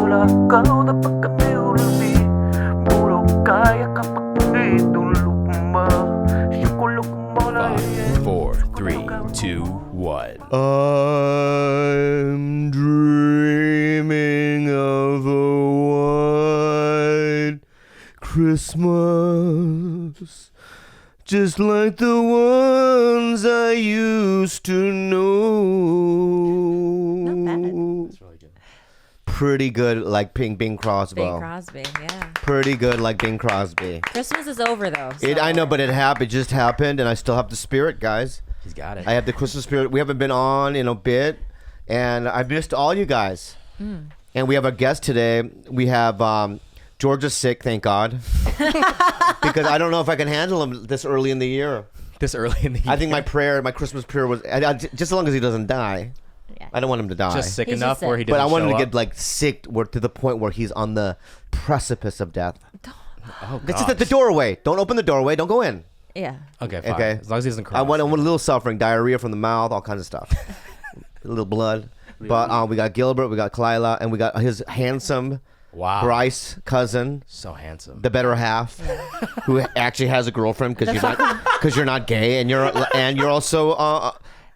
wala ka na pagkamiulubi. Puro kaya kapag hindi tulukma. Sikulukma na 5, 4, 3, 2, 1. I'm dreaming of a white Christmas, just like the ones I used to know. Not bad. That's really good. Pretty good, like Bing Crosby. Bing Crosby, yeah. Pretty good, like Bing Crosby. Christmas is over though. So. I know, but it just happened, and I still have the spirit, guys. He's got it. I have the Christmas spirit. We haven't been on in a bit, and I missed all you guys. And we have a guest today. We have Georgia's sick, thank God, because I don't know if I can handle him this early in the year. This early in the year. I think my Christmas prayer was just as long as he doesn't die. Yeah. I don't want him to die. just sick He's enough just sick. where he doesn't But I want him show to up. get like sick, to the point where he's on the precipice of death. Oh, This is at the doorway. Don't open the doorway. Don't go in. Yeah. Okay, fine. Okay. As long as he doesn't cry. I want a little suffering, diarrhea from the mouth, all kinds of stuff. A little blood. But we got Gilbert, we got Khalyla, and we got his handsome Wow. Bryce cousin, So handsome. the better half, who actually has a girlfriend because you're not gay, and you're also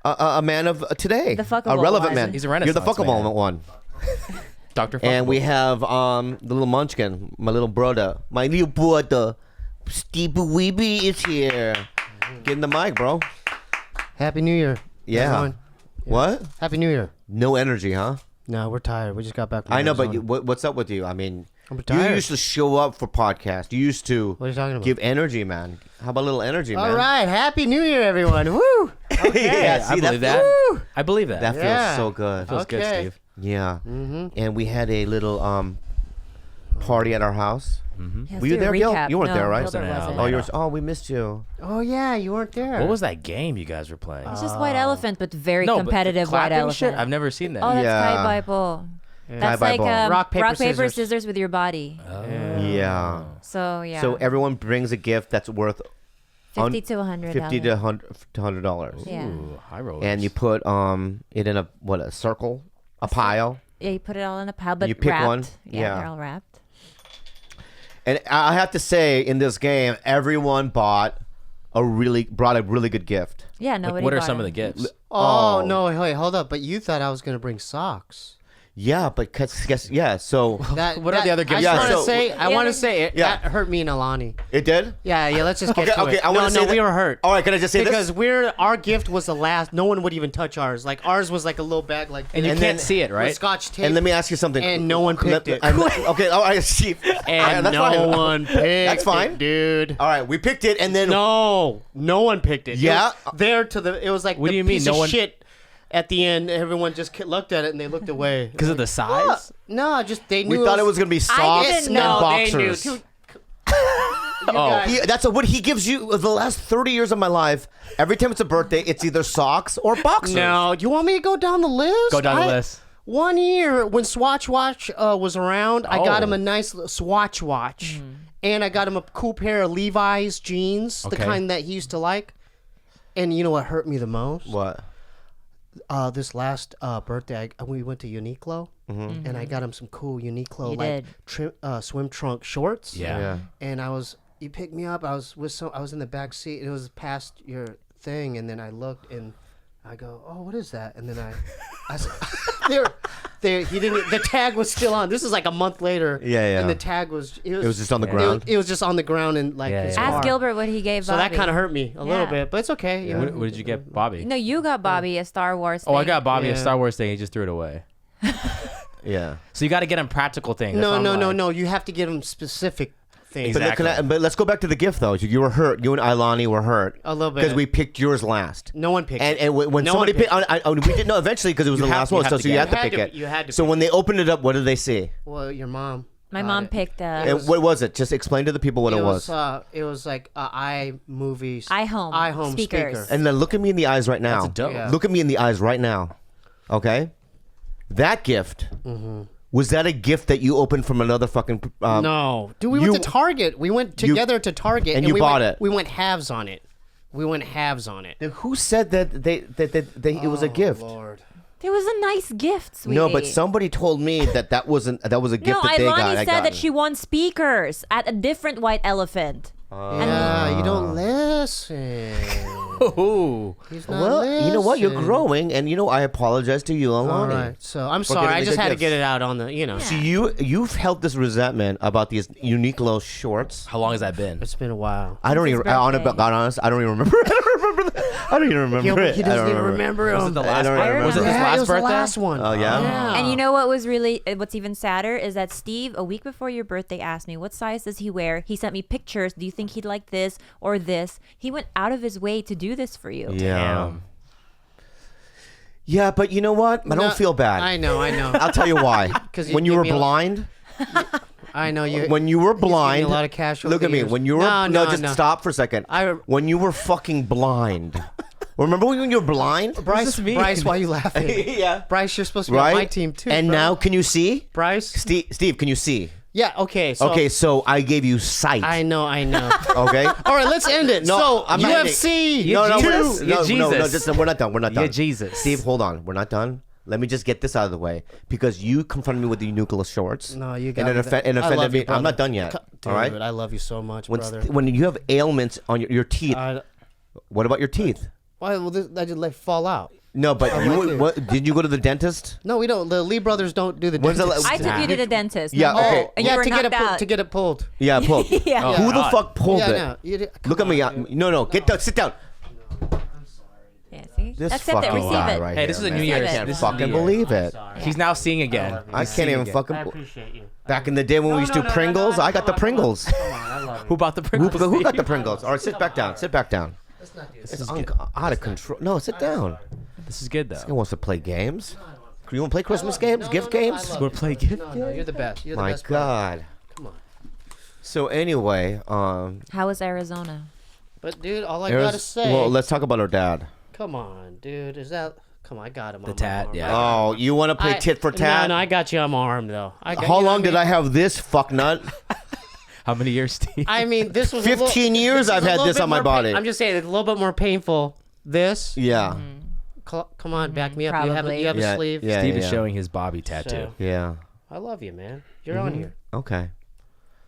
a man of today, The fuckable a relevant one. man. He's a You're the Renaissance fuckable man. one. Dr. And we Fuckable. have the little munchkin, my little brother, Steebeeweebee is here. Get in the mic, bro. Happy New Year. Yeah. everyone. What? Happy New Year. No energy, huh? No, we're tired. We just got back from I know, but Arizona. what's up with you? I mean, I'm you tired. used to show up for podcasts. You used to What are you talking about? give energy, man. How about a little energy, man? All right. Happy New Year, everyone. Woo. Okay. Yeah, I see, believe that. Woo. I believe that. That feels Yeah. so good. feels good, Okay. Steve. Yeah. And we had a little party at our house. He has Were to you do a there, Gil? recap. You weren't No, there, right? Gilbert wasn't. Oh, we missed you. Oh, yeah. You weren't there. What was that game you guys were playing? It's just white elephant, but very No, but competitive white clapping elephant. shit? I've never seen that. Oh, that's Yeah. Kai Bible. That's Kai like Bible. Rock, paper, scissors. scissors with your body. Yeah. So yeah. So everyone brings a gift that's worth $50 to $100. $50 to $100. Yeah. Ooh, high rollers. And you put it in a circle, a pile. Yeah, you put it all in a pile, but You pick wrapped. one. Yeah, Yeah. they're all wrapped. And I have to say, in this game, everyone brought a really good gift. Yeah, Like, nobody. what are bought some of it. the gifts? Oh, no. Wait, hold up. But you thought I was going to bring socks. Yeah, but guess So What are the other gifts? I Yeah, just so- want to say, I Yeah, want to the- say it. Yeah. That hurt me and Alani. it did. Yeah, let's just get Okay, to it. I want to say no, that- we were hurt. All right, can I just say Because this? our gift was the last. No one would even touch ours. Like ours was like a little bag, like And you And can't then- see it, with right? Scotch tape. And let me ask you something. And no one picked it. Okay, all right, Steve. And that's no fine. one picked That's fine. it, dude. All right, we picked it, and then No one picked it. Yeah? It was there to the. It was like What the do you mean, piece no of one- shit. At the end, everyone just looked at it and they looked away. Because of the size? No, just they we knew. thought it was gonna be socks didn't and know. boxers. They knew. Oh. That's what he gives you. The last 30 years of my life, every time it's a birthday, it's either socks or boxers. No, do you want me to go down the list? Go down the list. One year when Swatch Watch was around, I got Oh. him a nice Swatch watch, and I got him a cool pair of Levi's jeans, the Okay. kind that he used to like. And you know what hurt me the most? What? This last birthday, we went to Uniqlo, and I got him some cool Uniqlo You like did. swim trunk shorts. Yeah. And you picked me up. I was in the back seat. And it was past your thing, and then I looked and I go, "Oh, what is that?" And then I he didn't. The tag was still on. This is like a month later. Yeah. And the tag was. It was just on the ground? It was just on the ground and like. Yeah, his yeah. car. Ask Gilbert what he gave So Bobby. that kind of hurt me a little Yeah. bit, but it's okay. You know? What did you get, Bobby? No, you got Bobby a Star Wars. Oh, I thing. got Bobby a Yeah. Star Wars thing. He just threw it away. Yeah. So you got to get him practical things. That's No, what I'm no, like. no. You have to give him specific things. Exactly. But let's go back to the gift though. You were hurt. You and Ilani were hurt A little bit. because we picked yours last. No one picked. And when No somebody one picked. picked, we didn't know eventually because it was You the have- last you one. have So to you get had it. to You had pick to- it. you had to So pick when they opened it up, what did they see? Well, your mom. My bought mom it. picked And what was it? Just explain to the people what it was. It was like iMovies. iHome iHome speakers. speaker. And then look at me in the eyes right now. That's dope. Yeah. Look at me in the eyes right now. Okay? That gift, was that a gift that you opened from another fucking... No, dude, we you- went to Target. We went together to Target, and you we bought went, it. We went halves on it. We went halves on it. Then who said that it was a gift? Lord. There was a nice gift, sweetie. No, but somebody told me that was a gift No, that they got. Ilani I said that gotten. she won speakers at a different white elephant. Yeah, you don't listen. Ooh. He's not Well, you know what? You're listening. growing, and I apologize to you, All Alani. right. So I'm For sorry. getting I the just good had to gifts. get it out on the, So you've held this resentment about these unique little shorts. How long has that been? It's been a while. I don't his even. God birthday. honest, I don't even remember. I don't remember that. I don't even remember Gilbert, it. he I doesn't don't even remember Was it him. the I last don't birthday? remember. Was it his Yeah, last it was birthday? the last one. Oh, yeah? And you know what was really, what's even sadder is that Steve, a week before your birthday, asked me, what size does he wear? He sent me pictures. Do you think he'd like this or this? He went out of his way to do this for you. Yeah. Damn. Yeah, but you know what? I don't feel bad. I know. I'll tell you why. 'Cause you when you give were me a- blind, I know you. when you were given me blind, a lot of cash over look the at me. years. When you were No, just no. stop for a second. I- when you were fucking blind. Remember when you were blind? Bryce, Bryce, why are you laughing? Yeah. Bryce, you're supposed to be on my team too. And bro. now, can you see? Bryce. Steve, can you see? Yeah. Okay. So, Okay, so I gave you sight. I know. Okay. All right, let's end it. No, so I'm not UFC. You no, Jesus. we're, You're no, Jesus. just, we're not done. We're not You're done. Jesus. Steve, hold on. We're not done. Let me just get this out of the way because you confronted me with the nuclear shorts. No, you got and it, me that. and I offended love me. you, I'm not brother. done yet. Dude, all right. I love you so much, When brother. when you have ailments on your teeth, what about your teeth? Why? Well, I just let fall out. No, but like you it. what, did you go to the dentist? No, we don't. The Lee brothers don't do the. When's the dentist. la- I took you to the dentist. Yeah, remember? okay. And you Yeah, were to get knocked it out. to get it pulled. Yeah, pulled. Yeah. Oh, Who the God. fuck pulled Yeah, it? no. Look at me. No. Get down. Sit down. Yeah, see? This Accept fucking it. Receive guy it. right Hey, this here, is a man. New Year's. I can't This is a fucking New Year. believe it. He's now seeing again. I He's can't seeing even again. fucking. appreciate you. Back in the day when we used to do Pringles, I got the Pringles. I love you. Who bought the Who, Pringles? who got the Pringles? All right, sit back down. Sit back down. Let's not do It's this. out of control. No, sit down. This is good Who though. wants to play games? You want to play Christmas games? Gift games? We'll play gift. No, you're the best. You're the My best. brother. God. Come on. So anyway, How was Arizona? But dude, all I gotta say. well, let's talk about our dad. Come on, dude. Is that? Come on, I got him. The on my tat, arm. yeah. Oh, you want to play tit for tat? No, I got you on my arm though. How long did I have this fucknut? How many years, Steve? I mean, this was 15 years I've had this on my body. I'm just saying, it's a little bit more painful. This. Yeah. Come on, back me up. You have Probably. a Yeah, sleeve. yeah. Steve is showing his Bobby tattoo. So- Yeah. I love you, man. You're on here. Okay.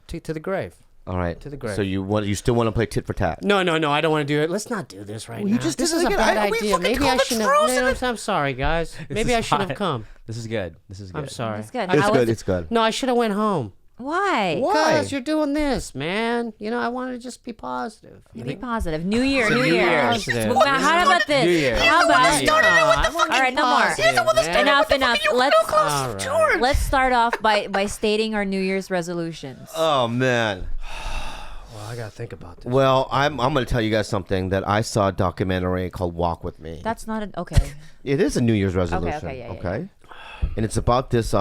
To the grave. All right. To the grave. So you still want to play tit for tat? No. I don't want to do it. Let's not do this right now. you just this did is it a again. bad We idea. fucking Maybe I called it shouldn't frozen. have. No, I'm sorry, guys. Maybe I is should have fine. come. This is good. This is good. I'm sorry. That's good. It's How good. was- It's good. No, I should have went home. Why? Why? Because you're doing this, man. You know, I wanted to just be positive. Be positive. New Year, New New Year. Year's. Now, how about this? New Year. How about New Year. all right, no more. Enough. All right. Let's start off by stating our New Year's resolutions. Oh man. Well, I gotta think about this. Well, I'm going to tell you guys something that I saw a documentary called Walk with Me. That's not an okay. It is a New Year's resolution. okay, yeah. Okay. And it's about this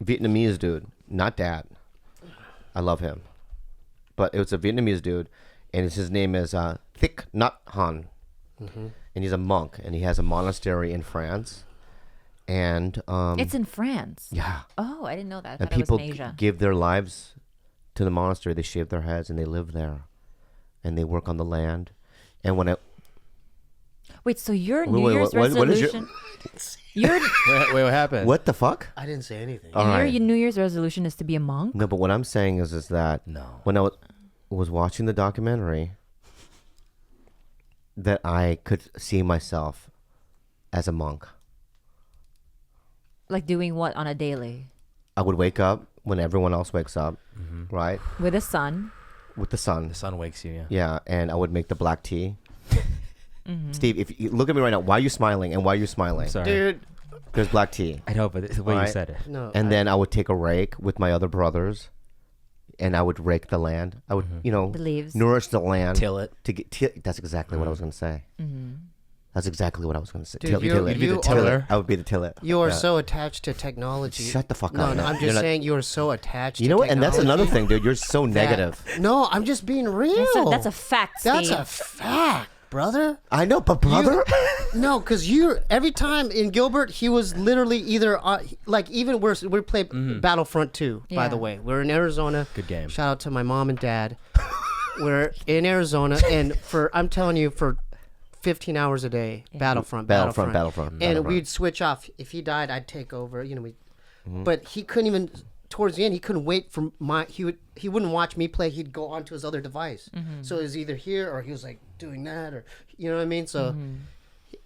Vietnamese dude, not dad. I love him, but it was a Vietnamese dude, and his name is Thich Nhat Hanh, and he's a monk, and he has a monastery in France, and It's in France. yeah, Oh, I didn't know that. I and thought it was people in Asia. give their lives to the monastery. They shave their heads and they live there, and they work on the land. And when I Wait, so your Wait, New wait, Year's what is your- resolution? Your Wait, what happened? what the fuck? I didn't say anything. All your right. New Year's resolution is to be a monk? No, but what I'm saying is that No. when I was watching the documentary, that I could see myself as a monk. Like doing what on a daily? I would wake up when everyone else wakes up, right, With a son? with the sun. The sun wakes you. Yeah. Yeah, and I would make the black tea. Steve, if you look at me right now, why are you smiling? And why are you smiling? Sorry. Dude, There's black tea. I know, but the way you Alright. said it. no. And then I would take a rake with my other brothers, and I would rake the land. I would, The leaves. nourish the land. Till it. To get. That's exactly what I was going to say. That's exactly what I was going to say. Dude, Till you're- it. You'd be the Till tiller. it. I would be the tiller. You are Yeah. so attached to technology. Shut the fuck no, up. No, I'm You're just not- saying you are so attached. You know to what? And that's technology another thing, dude. You're so that- negative. No, I'm just being real. That's a fact, Steve. That's a fact, brother. I know, but brother. No, because you every time in Gilbert, he was literally either like even worse. We played Battlefront 2, by Yeah. the way. We're in Arizona. Good game. Shout out to my mom and dad. We're in Arizona, and I'm telling you, for 15 hours a day, Battlefront. Battlefront. And we'd switch off. If he died, I'd take over. But he couldn't even. Towards the end, he couldn't wait for he wouldn't watch me play. He'd go onto his other device. So it was either here or he was like doing that, or you know what I mean. So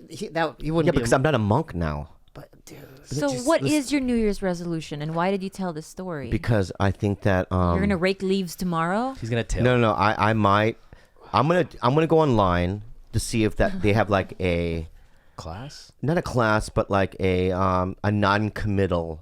he wouldn't. Yeah, because I'm not a monk now. But dude, So what is your New Year's resolution, and why did you tell this story? Because I think that You're gonna rake leaves tomorrow. He's gonna tell. No. I might. I'm gonna go online to see if that they have like a Class. not a class, but like a non-committal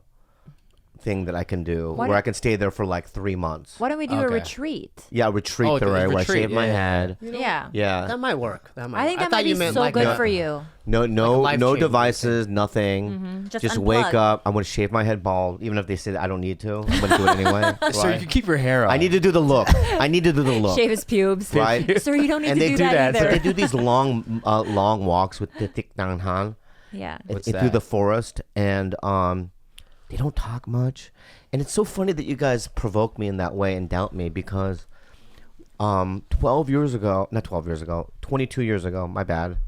thing that I can do Why where don't- I can stay there for like 3 months. Why don't we do a Okay. retreat? Yeah, retreat Oh, there where I retreat, shave my yeah. head. Yeah. Yeah. that might work. That might. I think that thought might be you meant so like good a- for you. No, life-changing devices, nothing. Just wake unplug. up. I'm gonna shave my head bald, even if they say that I don't need to. I'm gonna do it anyway. So you can keep your hair on. I need to do the look. I need to do the look. Shave his pubes. Right? Sir, you don't need And to they do do that, that, But either. they do these long walks with the Thich Nhat Hanh Yeah. What's through that? the forest, and they don't talk much. And it's so funny that you guys provoke me in that way and doubt me because 22 years ago, my bad,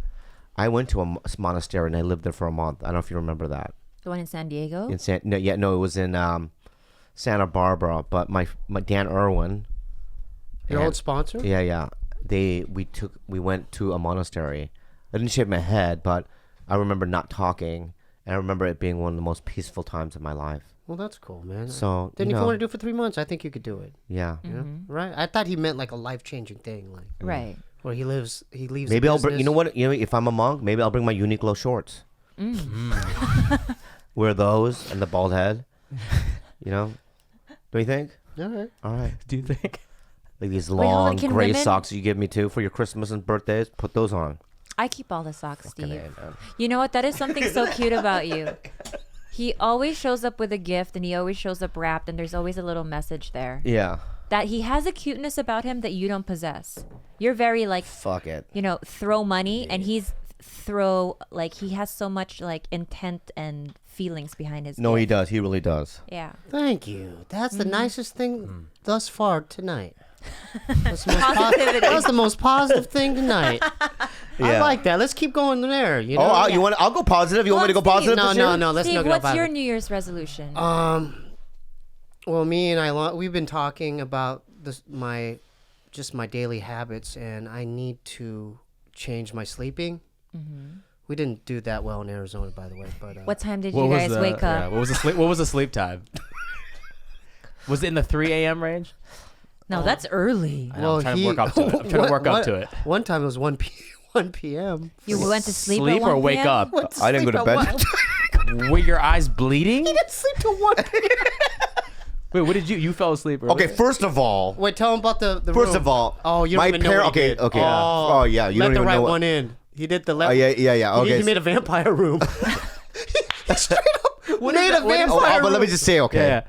I went to a monastery and I lived there for a month. I don't know if you remember that. The one in San Diego. It was in Santa Barbara. But my Dan Irwin, Your and- old sponsor? yeah, we went to a monastery. I didn't shave my head, but I remember not talking, and I remember it being one of the most peaceful times of my life. Well, that's cool, man. So then you if you know, want to do it for 3 months, I think you could do it. yeah. You know? Right? I thought he meant like a life-changing thing, like Right. where he leaves. Maybe I'll bring. You know what? If I'm a monk, maybe I'll bring my Uniqlo shorts. Wear those and the bald head. You know? Don't you think? All right. All right. Do you think? Like these Wait, hold on, long can gray women- socks you give me too for your Christmas and birthdays. Put those on. I keep all the socks, Fucking Steve. A, man. You know what? That is something so cute about you. He always shows up with a gift, and he always shows up wrapped, and there's always a little message there. Yeah. That he has a cuteness about him that you don't possess. You're very like, Fuck it. throw money, and he's he has so much like intent and feelings behind his. No, gift. he does. He really does. Yeah. Thank you. That's the nicest thing thus far tonight. That's the most Positivity. that was the most positive thing tonight. I Yeah. like that. Let's keep going there. You know? Oh, you want? I'll go positive. You want me to go Well, Steve- positive? this year? No. Let's Steve, not go what's about your it. New Year's resolution? Well, me and we've been talking about my daily habits, and I need to change my sleeping. We didn't do that well in Arizona, by the way. But what time did What you was guys the- wake yeah, up? what was the sleep time? Was it in the 3 a.m. range? No, that's early. I know, I'm trying to work up to it. I'm trying to work up to it. One time it was 1 p.m. You went to sleep, Sleep at 1 or wake p.m.? up? Went to I didn't go sleep to at bed. 1. Were your eyes bleeding? Didn't sleep till 1 p.m. Wait, what did you fell asleep early? Okay, first of all, Wait, tell him about the First room. of all, Oh, you don't my even know what he okay, did. okay. Oh, Oh, yeah, you let don't the even right know what- one in. He did the Oh, left. yeah. He, Okay. he made a vampire room. He straight up made a vampire Oh, but room. let me just say, okay. Yeah.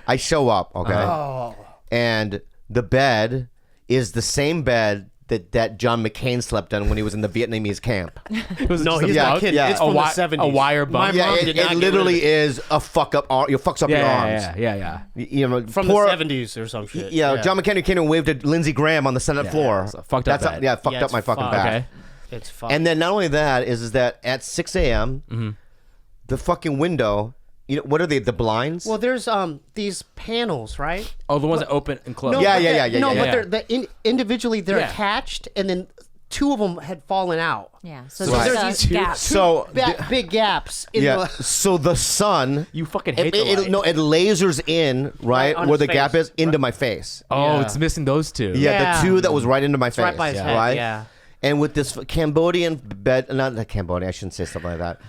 I show up, okay, Oh. and the bed is the same bed that John McCain slept on when he was in the Vietnamese camp. Was it No, just a he's yeah, not kidding. yeah. It's from A the wi- 70s. a wire My bunk? Yeah, mom it, did not it get literally rid of is a fuck up. It fucks up your arms. Yeah. You know, From poor- the 70s or some shit. Yeah, John McCain came and waved at Lindsey Graham on the Senate floor. it's a fucked up bed. Fucked Yeah, up it's my fucking fucked. back. Okay. It's fun. And then not only that is that at 6 a.m. The fucking window. You know what are they? The blinds? well, there's these panels, right? Oh, the ones that open and close. No, Yeah, but yeah, they're- yeah, No, yeah, but yeah. they're individually they're Yeah. attached, and then two of them had fallen out. Yeah. So Right. there's There's a these gap. so Big gaps in yeah. the. So the sun. You fucking hate the It light. no, it lasers in right on where his the gap face. is into my face. Oh, Yeah. it's missing those two. Yeah, Yeah. the two that was right into my face. right by his head, right? yeah. And with this Cambodian bed, not Cambodian, I shouldn't say something like that.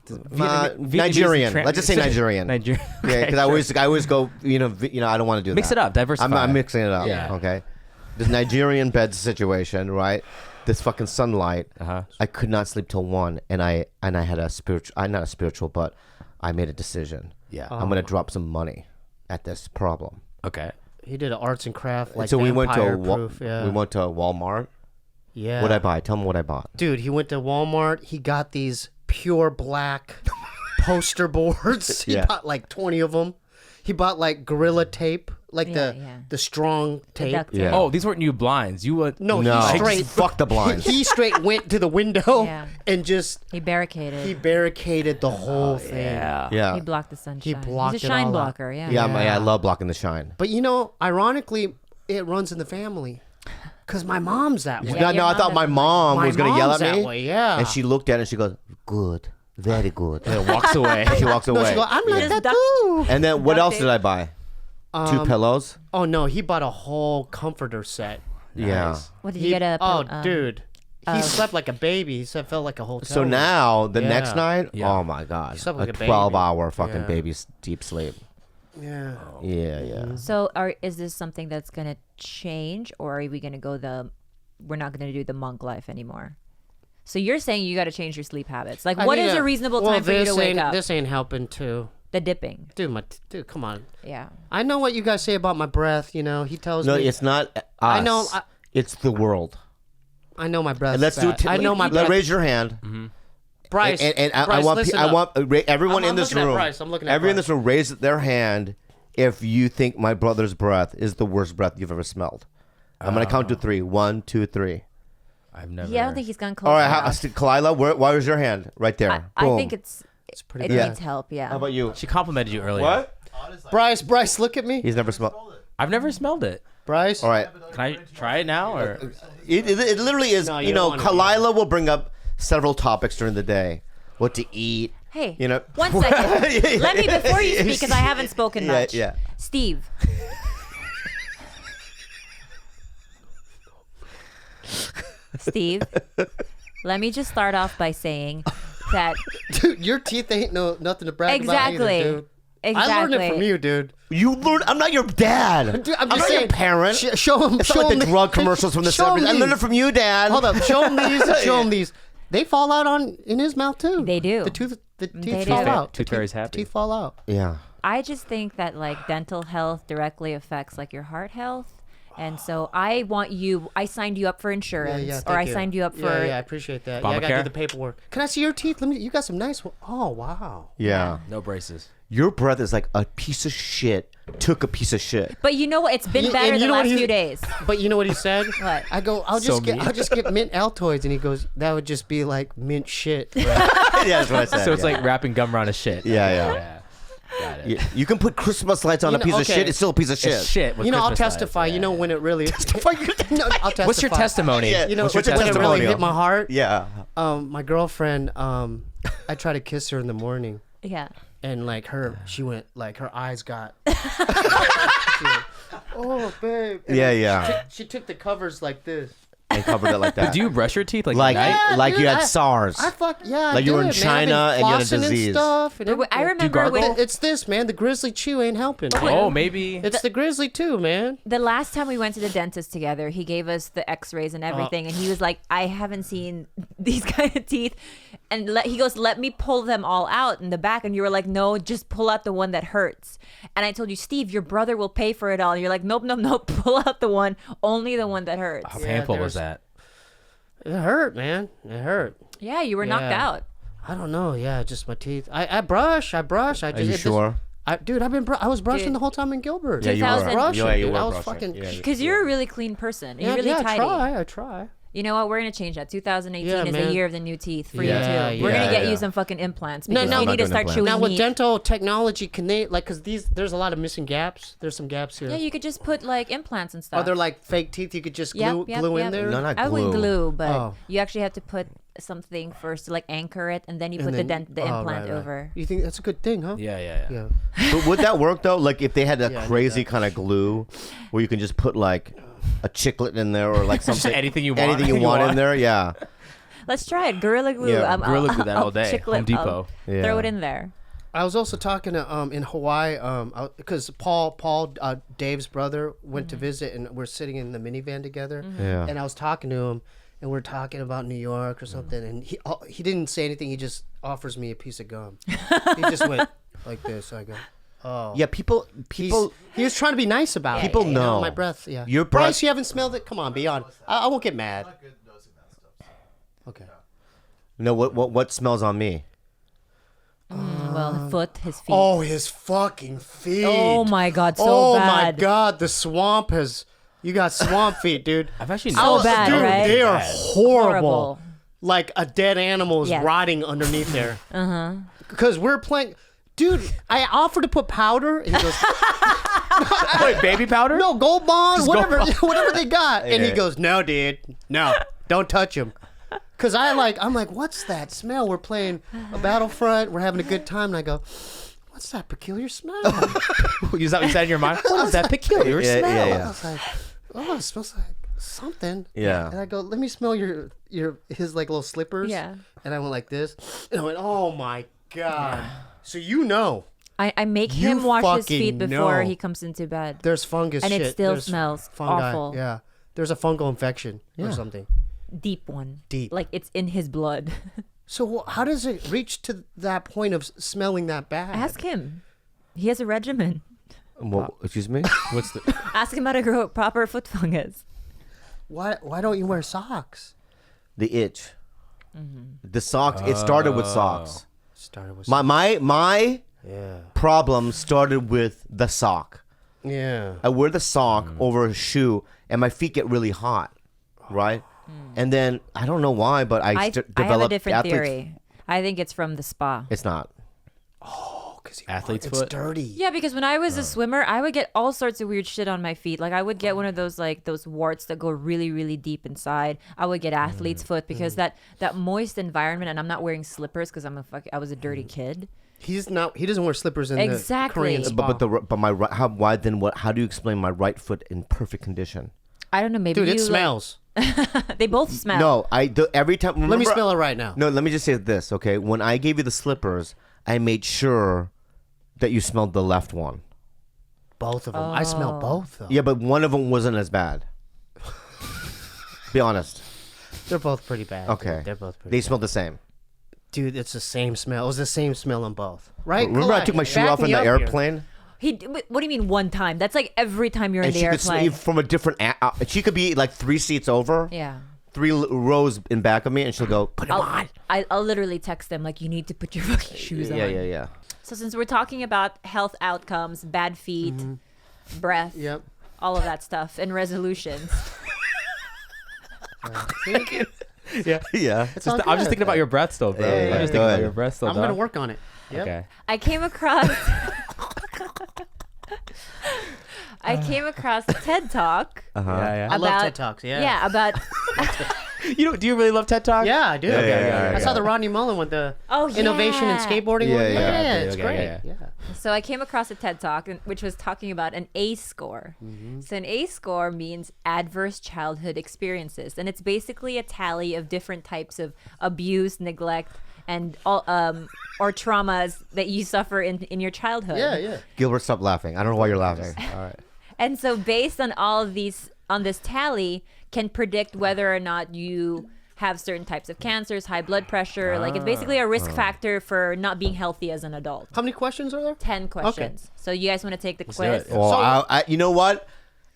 Vietnamese Nigerian. tran- Let's just say Nigerian. Nigerian. Yeah, because I always go, I don't want to do Mix that. it up, diversify. I'm mixing it up. Yeah. Okay. This Nigerian bed situation, right? This fucking sunlight. Uh-huh. I could not sleep till 1, and I had a spiritual. Not a spiritual, but I made a decision. Yeah. I'm gonna drop some money at this problem. Okay. He did an arts and craft like so we went to proof. Yeah. we went to Walmart. Yeah. What'd I buy? Tell me what I bought. Dude, he went to Walmart. He got these pure black poster boards. He Yeah. bought like 20 of them. He bought like gorilla tape, like the strong tape. duct tape. Yeah. Oh, these weren't new blinds. You would No, No, he straight fuck the blinds. He straight went to the window Yeah. and just He barricaded. he barricaded the whole thing. Yeah. Yeah. He blocked the sunshine. blocked He's it a shine all out. blocker. Yeah. Yeah, I love blocking the shine. But you know, ironically, it runs in the family. Cause my mom's that way. Yeah, no, your I thought mom my doesn't mom My was gonna yell mom's at me. that way, yeah. And she looked at it and she goes, "Good, very good." And walks away. She walks No, away. she go, I'm like Just that duct- too. And then what duct else tape. did I buy? 2 pillows. Oh no, he bought a whole comforter set. Yeah. What did you get? Dude, he slept like a baby. He said felt like a hotel. So room. now the Yeah. next night, Yeah. oh my god, slept like a a baby. 12-hour fucking Yeah. baby's deep sleep. Yeah. Yeah. So, is this something that's gonna change, or are we gonna go we're not gonna do the monk life anymore? So you're saying you got to change your sleep habits. Like, what is a reasonable time for you to wake up? This ain't helping too. The dipping. Dude, come on. Yeah. I know what you guys say about my breath. You know, he tells No, me. it's not us. I know, it's the world. I know my breath. And let's do it. I know my Let breath. raise your hand. Bryce. And I Bryce, want listen I up. want everyone I'm in this looking at room. Bryce, I'm looking at everyone in Bryce. this room raise their hand if you think my brother's breath is the worst breath you've ever smelled. I'm gonna count to 3. 1, 2, 3. I've never. Yeah, I don't think he's gone close. All right, enough. Khalyla, why was your hand right there? I Boom. think it's pretty it good. needs help. Yeah. How about you? She complimented you earlier. What? Bryce, look at me. He's never smelled. I've never smelled it. Bryce. All right. Can I try it now or? It literally is. No, you you know, don't wanna Khalyla will bring up several topics during the day. What to eat. Hey, You know. 1 second. Let me before you speak because I haven't spoken Yeah, much. yeah. Steve. Steve, let me just start off by saying that Dude, your teeth ain't nothing to brag exactly, about either, dude. exactly. I learned it from you, dude. You learned. I'm not your dad. Dude, I'm not your parent. Show him. It's show not like him the drug commercials from the show him 70s. I learned it these. from you, Dad. Hold up. Show him these. Show him these. They fall out in his mouth too. They do. The teeth They fall do. out. Tooth Fairy's happy. Teeth fall out. Yeah. I just think that like dental health directly affects like your heart health. And so I signed you up for insurance, or I signed you up for. Yeah, I appreciate that. Yeah, I gotta Obamacare? do the paperwork. Can I see your teeth? You got some nice one. Oh wow. Yeah. No braces. Your breath is like a piece of shit took a piece of shit. But you know what? It's been You- better and the you know what last he- few days. But you know what he said? What? I go, I'll So just get mint Altoids, and he goes, that would just be like mint shit. Yeah, that's what I said. So it's yeah. like wrapping gum around a shit. Yeah. Got it. You can put Christmas lights on You a know, piece of okay. shit. It's still a piece of shit. It's shit. with You know, I'll Christmas testify. lights. You know when it really. Testify. No, I'll testify. What's your testimony? Yeah. You know, What's your when it really testimonial? hit my heart. Yeah. My girlfriend, I tried to kiss her in the morning, Yeah. and like she went like her eyes got. She went, oh, babe. And Yeah, then yeah. She took the covers like this. And covered it like that. Do you brush your teeth like like at night? Yeah, like dude, you had I- SARS. I Like you were in did, man. I've been China and you had a flossing disease. stuff and I everything. remember gargle? when It's this, man. The Grizzly Chew ain't helping. Oh, maybe. It's the Grizzly too, man. the last time we went to the dentist together, he gave us the X-rays and everything, and he was like, "I haven't seen these kind of teeth," and he goes, "Let me pull them all out in the back," and you were like, "No, just pull out the one that hurts." And I told you, Steve, your brother will pay for it all. And you're like, "Nope, nope, nope. Pull out only the one that hurts." How painful was that? It hurt, man. It hurt. Yeah, you were knocked Yeah. out. I don't know. Yeah, just my teeth. I brush. I just. Are you sure? Dude, I was brushing Dude. the whole time in Gilbert. Yeah, you were. 2000 Brushing, Yeah, you dude. were I was brushing. fucking. Yeah, Because you're a really clean person. You're Yeah, really yeah, tidy. I try. You know what? We're gonna change that. 2018 Yeah, is man. the year of the new teeth for Yeah, you too. We're yeah, gonna get yeah. you some fucking implants No, because no, you I'm need not to start doing chewing Now with meat. dental technology, can they because there's a lot of missing gaps. There's some gaps here. Yeah, you could just put like implants and stuff. Are there like fake teeth you could just glue Yep, glue in yep. there? No, not I would glue. glue, but Oh. you actually have to put something first to like anchor it, and then you put And the then- the oh, implant right, right. over. You think that's a good thing, huh? Yeah. Yeah. But would that work though? Like if they had a Yeah, I knew crazy that. kind of glue where you can just put like a chiclet in there or like something, anything you want. anything you want in there. Yeah. Let's try it. Gorilla glue. Yeah, Gorilla glue that all day. Chiclet, Home Depot. Yeah. Throw it in there. I was also talking to in Hawaii because Paul Dave's brother went to visit and we're sitting in the minivan together. Yeah. And I was talking to him and we're talking about New York or something and he didn't say anything. He just offers me a piece of gum. He just went like this. I go, oh. Yeah. People. He was trying to be nice about it. People You know, know. my breath. Yeah. Your breath- Bryce, you haven't smelled it. Come on, be on. I won't get mad. Okay. No. What smells on me? Well, his feet. Oh, his fucking feet. Oh my God, so oh bad. my God, the swamp has. You got swamp feet, dude. I've actually So bad, dude, right? they are horrible. Horrible. Like a dead animal is Yes. rotting underneath there. Because we're playing. Dude, I offered to put powder, and he goes, Wait, baby powder? "No, Gold Bond, Just whatever, Gold whatever they got." And he Yeah. goes, "No, dude, no, don't touch him." Cause I'm like, what's that smell? We're playing a Battlefront, we're having a good time, and I go, "What's that peculiar smell?" Is that what you said in your mind? What is that peculiar Yeah, smell? yeah, I yeah. was like, "Oh, it smells like something." Yeah. And I go, "Let me smell his like little slippers." Yeah. And I went like this, and I went, "Oh my God!" So you know, I make You him wash his fucking feet before know. he comes into bed. there's fungus, And it shit. still There's smells fungi. awful. Yeah, there's a fungal infection or something. Deep one. Deep. Like it's in his blood. So how does it reach to that point of smelling that bad? Ask him. He has a regimen. Well, excuse me. What's the? Ask him how to grow proper foot fungus. Why don't you wear socks? The itch. The socks. It started with socks. Started with My yeah. problem started with the sock. Yeah. I wear the sock over a shoe, and my feet get really hot, right? And then I don't know why, but I I have a developed different athlete's- theory. I think it's from the spa. It's not. Athlete's It's foot. dirty. Yeah, because when I was a swimmer, I would get all sorts of weird shit on my feet. Like I would get one of those those warts that go really, really deep inside. I would get athlete's foot because that moist environment, and I'm not wearing slippers because I was a dirty kid. He's not. He doesn't wear slippers in Exactly. the Korean spa. But my how why then what? How do you explain my right foot in perfect condition? I don't know. Maybe Dude, it you, smells. They both smell. No, every time. Let me remember- smell it right now. No, let me just say this, okay? When I gave you the slippers, I made sure that you smelled the left one. Both of them. I smell both though. Yeah, but one of them wasn't as bad. Be honest. They're both pretty bad. Okay. Dude. They're both pretty They bad. smell the same. Dude, it's the same smell. It was the same smell on both. Right? Remember I took my shoe off in the airplane? What do you mean one time? That's like every time you're in And the she could airplane. smell from a different... she could be like 3 seats over. Yeah. 3 rows in back of me, and she'll go, put them on. I'll literally text them like, you need to put your fucking shoes on. Yeah. So since we're talking about health outcomes, bad feet, breath, Yep. all of that stuff, and resolutions. Yeah. Yeah. It's all I'm just good. thinking about your breath still, bro. Yeah, I'm yeah, just go thinking about ahead. your breath still. I'm gonna dog. work on it. Yep. Okay. I came across a TED Talk Yeah, I yeah. love TED Talks. Yeah. Yeah, about Do you really love TED Talk? Yeah, I do. Yeah, I saw the Rodney Mullen with the Oh, innovation in yeah. skateboarding. Yeah, one. yeah. Yeah, Okay, it's okay, great. yeah. Yeah. So I came across a TED Talk which was talking about an ACE score. So an ACE score means adverse childhood experiences, and it's basically a tally of different types of abuse, neglect, and all or traumas that you suffer in your childhood. Yeah. Gilbert, stop laughing. I don't know why you're laughing. All right. And so based on all of these on this tally can predict whether or not you have certain types of cancers, high blood pressure. Like it's basically a risk factor for not being healthy as an adult. How many questions are there? 10 questions. So you guys want to take the do quiz? it. Well, So- you know what?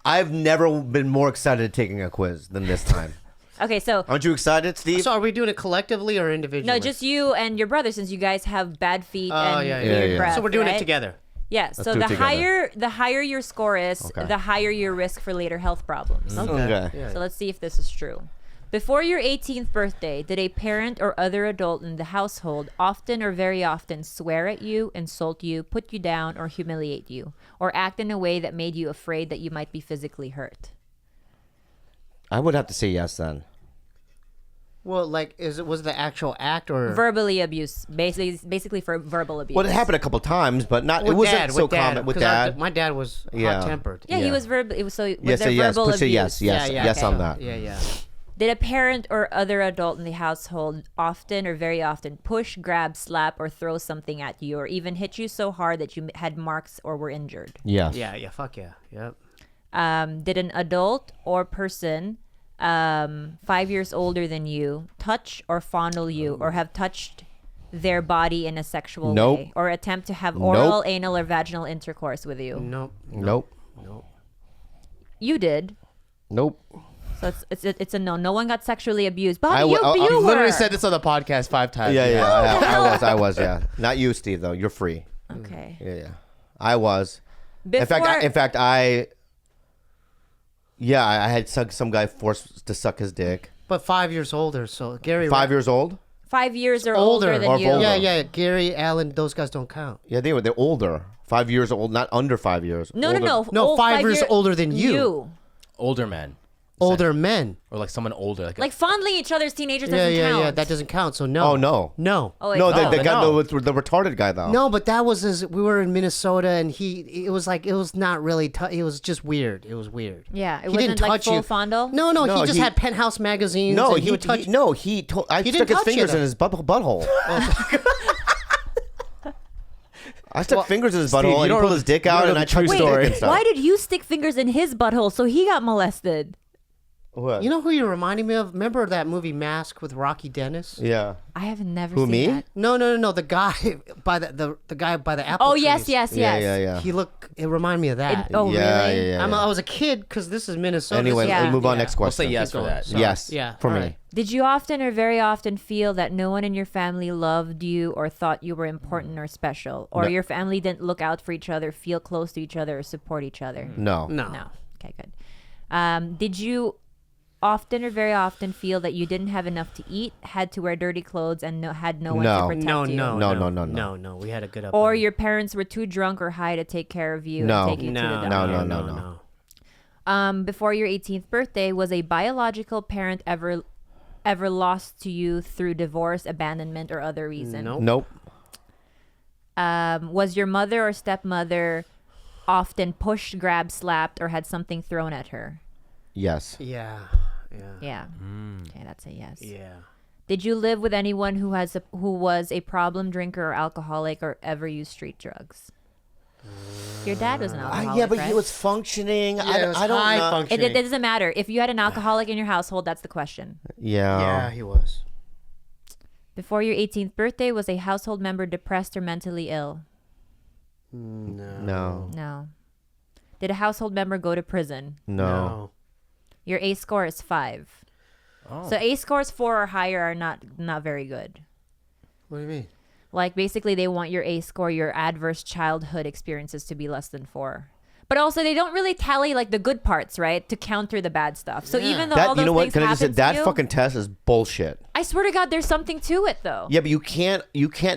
I've never been more excited at taking a quiz than this time. Okay, so Aren't you excited, Steve? So are we doing it collectively or individually? no, just you and your brother, since you guys have bad feet and yeah. weird Yeah. breath. So we're doing right? it together. Yeah. So do it the together. higher your score is, Okay. the higher your risk for later health problems. Okay. Yeah. So let's see if this is true. Before your 18th birthday, did a parent or other adult in the household often or very often swear at you, insult you, put you down, or humiliate you, or act in a way that made you afraid that you might be physically hurt? I would have to say yes then. Well, like, was it the actual act or Verbally abuse, basically for verbal abuse. Well, it happened a couple times, but not. with It wasn't dad? so with dad, common with 'cause dad. my dad was Yeah. hot-tempered. Yeah, he Yeah. was verbal. It was so. Was Yes, there yes. verbal Push a abuse? yes, yes, Yeah, yes okay. on that. Yeah. Did a parent or other adult in the household often or very often push, grab, slap, or throw something at you, or even hit you so hard that you had marks or were injured? Yes. Yeah. Fuck yeah. Yep. Did an adult or person 5 years older than you touch or fondle you, or have touched their body in a sexual Nope. way, or attempt to have oral, Nope. anal, or vaginal intercourse with you? Nope. Nope. You did. Nope. So it's a no. No one got sexually abused. Bobby, I you You literally were. said this on the podcast 5 times. Yeah. I was. Yeah. Not you, Steve. Though you're free. Okay. Yeah. I was. Before, In fact, I had some guy forced to suck his dick. But 5 years older, so Gary. 5 years old. 5 years or Older. older than Or you. older. Yeah. Gary, Allen, those guys don't count. Yeah, they're older. 5 years old, not under 5 years. No, Older. no. 5 years older than you. Older men. Older men. Or like someone older. Like fondling each other's teenagers doesn't Yeah. count. That doesn't count. So no. Oh no. No. Oh, wait. No, Oh, the then guy, no. the retarded guy though. No, but that was we were in Minnesota, and it was not really. It was just weird. It was weird. Yeah, it He wasn't didn't like touch full you. fondle. No, No, he just he- had Penthouse magazines. No, and he would touch. he told. I He stuck didn't his touch you, fingers in though. his butthole. I stuck fingers in his Steve, butthole, you and he don't pulled know his dick you don't out, know and the I true touched his story. dick and stuff. Why did you stick fingers in his butthole so he got molested? What? You know who you're reminding me of? Remember that movie Mask with Rocky Dennis? Yeah. I have never Who, seen me? that. No. The guy by the guy by the apple Oh trees. yes. Yeah. He looked. It reminded me of that. Oh Yeah, really? yeah. I was a kid because this is Minnesota. Anyway, Yeah. we'll move on. Yeah. Next I'll question. say yes Keep for going. that. So- Yes. Yeah, For all me. right. Did you often or very often feel that no one in your family loved you or thought you were important or special, or No. your family didn't look out for each other, feel close to each other, or support each other? No. No. No. Okay, good. Did you often or very often feel that you didn't have enough to eat, had to wear dirty clothes, and had no one No. to protect No. you? No. We had a good upbringing. Or your parents were too drunk or high to take care of you No. and take you to the No. doctor? No. Before your 18th birthday, was a biological parent ever lost to you through divorce, abandonment, or other reason? Nope. Nope. Was your mother or stepmother often pushed, grabbed, slapped, or had something thrown at her? Yes. Yeah. Yeah. Okay, that's a yes. Yeah. Did you live with anyone who was a problem drinker or alcoholic or ever used street drugs? Your dad was an alcoholic, Yeah, but right? he was functioning. Yeah, it was I don't high know. functioning. It doesn't matter. If you had an alcoholic in your household, that's the question. Yeah. Yeah, he was. Before your 18th birthday, was a household member depressed or mentally ill? No. No. Did a household member go to prison? No. Your A score is 5. So A scores 4 or higher are not very good. What do you mean? Like basically they want your A score, your adverse childhood experiences to be less than 4. But also they don't really tally like the good parts, right? To counter the bad stuff. So even though all That those you know what? things Can I just say happen to that you, fucking test is bullshit. I swear to God, there's something to it though. Yeah, but you can't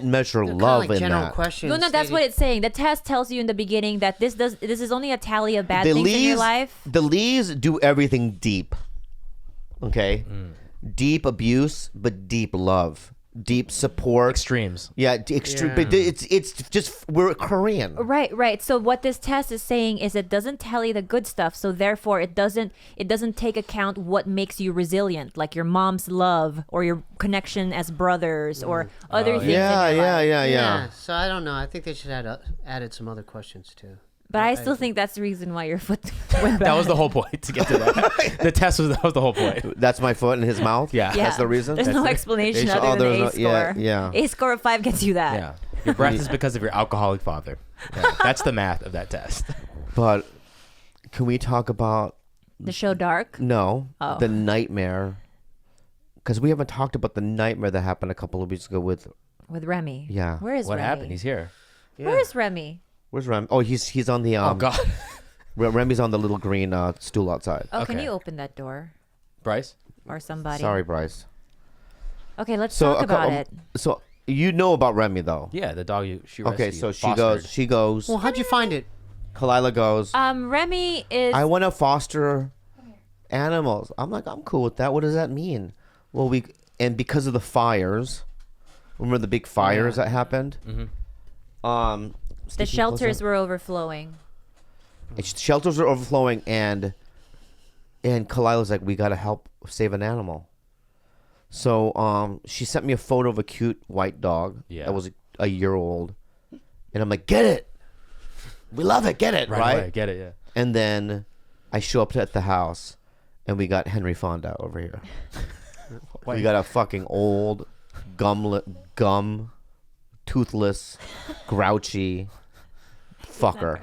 measure They're love kinda like in general that. questions. No, that's what it's saying. The test tells you in the beginning that this is only a tally of bad The things in your Lees, life. the Lees do everything deep. Okay, deep abuse, but deep love, deep support. Extremes. Yeah, extreme. Yeah. But it's just we're Korean. Right. So what this test is saying is it doesn't tally the good stuff, so therefore it doesn't take account what makes you resilient, like your mom's love or your connection as brothers or other things. Yeah, in your life. yeah. So I don't know. I think they should add added some other questions too. But I still think that's the reason why your foot went back. That was the whole point to get to that. That was the whole point. That's my foot in his mouth. Yeah. Yeah. That's the reason. There's no explanation They should- other than the A there's no- score. yeah. A score of 5 gets you that. Yeah. Your breath is because of your alcoholic father. Yeah, that's the math of that test. But can we talk about The show Dark. the nightmare? Because we haven't talked about the nightmare that happened a couple of weeks ago with. With Remy. Yeah. Where is What Remy? happened? He's here. Where is Remy? Where's Rem? Oh, he's on the. Oh, God. Remy's on the little green stool outside. Oh, can Okay. you open that door? Bryce? Or somebody? Sorry, Bryce. Okay, let's So talk about it. So you know about Remy though. Yeah, the dog she Okay, rescued. so she fostered. goes. Well, how'd you find it? Khalyla goes. Remy is. I want to foster animals. I'm like, I'm cool with that. What does that mean? Well, because of the fires. Remember the big fires that happened? Mm-hmm. the Steve, can you close shelters that? were overflowing. Shelters are overflowing, and Khalyla's like, we gotta help save an animal. So she sent me a photo of a cute white dog Yeah. that was a year old, and I'm like, get it, we love it, get it, right? Away. Get it, yeah. And then I show up at the house, and we got Henry Fonda over here. We got a fucking old, toothless, grouchy fucker.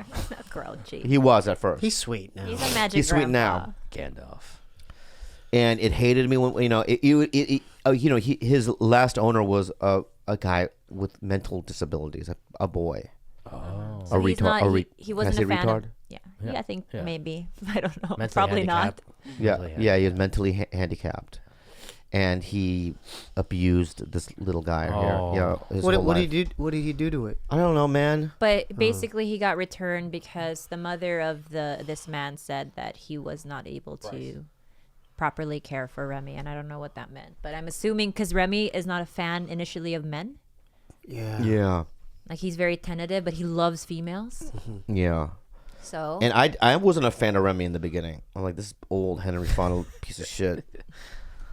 Grouchy. He was at first. He's sweet now. He's a magic He's sweet grandpa. now. Gandalf. and it hated me when his last owner was a guy with mental disabilities, a boy. Oh. So he's not, he can I wasn't say a fan retard? of, yeah, Yeah. I think Yeah. maybe. I don't know. Mentally Probably handicapped. Yeah, yeah, he is mentally handicapped, and he abused this little guy Oh. here. Yeah, his What whole did he life. do? What did he do to it? I don't know, man. But basically, he got returned because the mother of this man said that he was not able to properly care for Remy, and I don't know what that meant. But I'm assuming because Remy is not a fan initially of men, Yeah. Yeah, like he's very tentative, but he loves females. yeah. So And I wasn't a fan of Remy in the beginning. I'm like, this old Henry Fonda piece of shit.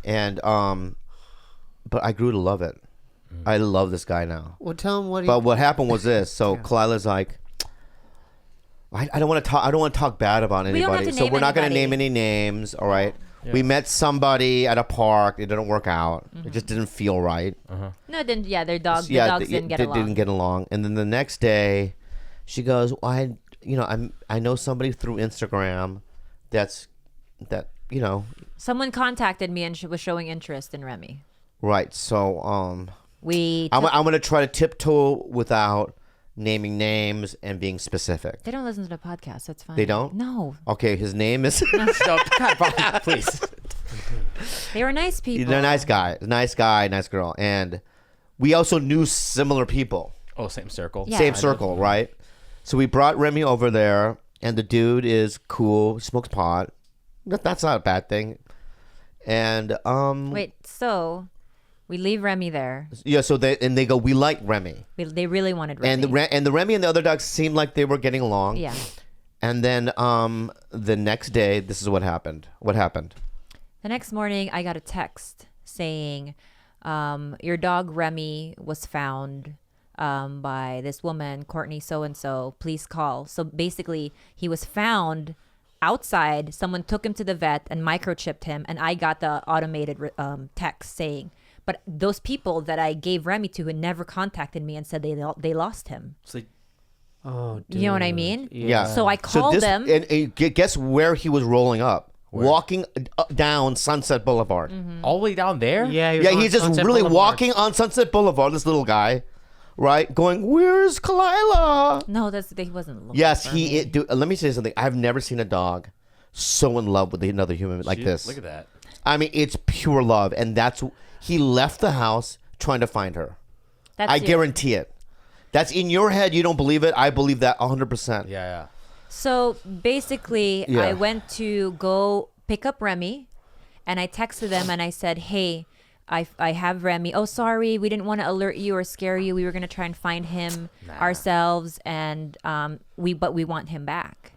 And but I grew to love it. I love this guy now. Well, tell him what he. But what happened was this. So Khalyla's like, I don't want to talk. I don't want to talk bad about We don't have anybody. to So name we're not going to anybody. name any names. All right. Yeah. We met somebody at a park. It didn't work out. It just didn't feel right. no, then yeah, their dogs. Yeah, the dogs didn't get they along. didn't get along. And then the next day, she goes, well, I know somebody through Instagram that Someone contacted me and was showing interest in Remy. right. So I'm gonna try to tiptoe without naming names and being specific. They don't listen to the podcast, so it's fine. They don't? No, Okay, his name is. So, God, please. they were nice people. He's a nice guy, nice girl, and we also knew similar people. Oh, same circle. Yeah. Same circle, right? So we brought Remy over there, and the dude is cool, smokes pot. That's not a bad thing. And Wait, so we leave Remy there. yeah. So they go, we like Remy, They really wanted Remy. and the Remy and the other dogs seemed like they were getting along. yeah. And then the next day, this is what happened. What happened? The next morning, I got a text saying, your dog Remy was found by this woman, Courtney so-and-so. Please call. So basically, he was found outside. Someone took him to the vet and microchipped him. And I got the automated text saying, but those people that I gave Remy to had never contacted me and said they lost him. So, Oh, dude. You know what I mean? Yeah. So I called them. And guess where he was rolling up? Walking down Sunset Boulevard. all the way down there? Yeah. He was Yeah, on he's just Sunset really Boulevard. walking on Sunset Boulevard. This little guy, right, going, "Where's Khalyla?" No, he wasn't looking Yes, for me. Dude, let me say something. I've never seen a dog so in love with another human like Shit, this. Look at that. I mean, it's pure love, and he left the house trying to find her. That's I it. guarantee it. That's in your head. You don't believe it. I believe that 100%. Yeah. So basically, Yeah. I went to go pick up Remy, and I texted them and I said, "Hey, I have Remy. Oh, sorry, we didn't want to alert you or scare you. We were gonna try and find him ourselves, and we want him back."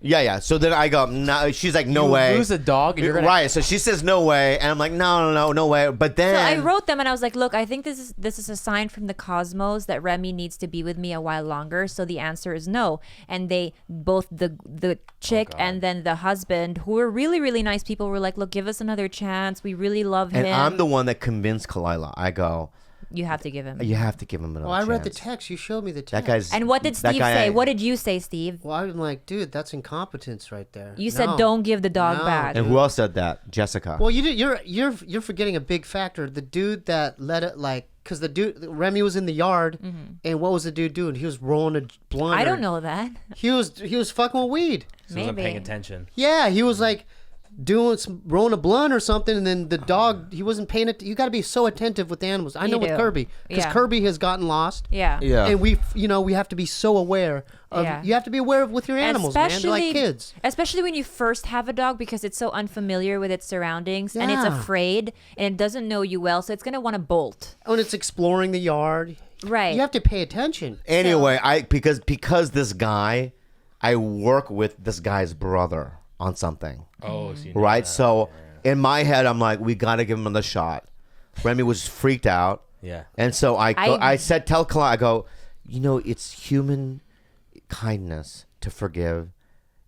Yeah. So then I go, no. She's like, no You way. lose a dog and you're gonna Right. So she says no way, and I'm like, no way. But then So I wrote them and I was like, "Look, I think this is a sign from the cosmos that Remy needs to be with me a while longer." So the answer is no. And they both the chick and then the husband, who were really really nice people, were like, "Look, give us another chance. We really love him." And I'm the one that convinced Khalyla. I go, You have to give him. you have to give him another Well, I read the chance. text. You showed me the That text. guy's. And what did that Steve guy- say? What did you say, Steve? Well, I'm like, dude, that's incompetence right there. You said No. don't give the dog No. back. And who else said that? Jessica. Well, you did. You're forgetting a big factor. The dude that let it because the dude Remy was in the yard, and what was the dude doing? He was rolling a blunt. I or- don't know that. He was fucking with weed. So wasn't paying Maybe. attention. Yeah, he was like rolling a blunt or something, and then the dog, he wasn't paying it. You got to be so attentive with the animals. I You know with do. Kirby, because Yeah. Kirby has gotten lost. Yeah. Yeah. And we have to be so aware of. Yeah. You have to be aware of with your animals, man. They're like kids. Especially when you first have a dog, because it's so unfamiliar with its surroundings and it's Yeah. afraid and it doesn't know you well, so it's gonna want to bolt. When it's exploring the yard, Right. you have to pay attention. Anyway, because this guy, I work with this guy's brother on something. Oh, so you know Right. that. So in my head, I'm like, we got to give him another shot. Remy was freaked out. Yeah. And so I said, tell Khalyla, I go, it's human kindness to forgive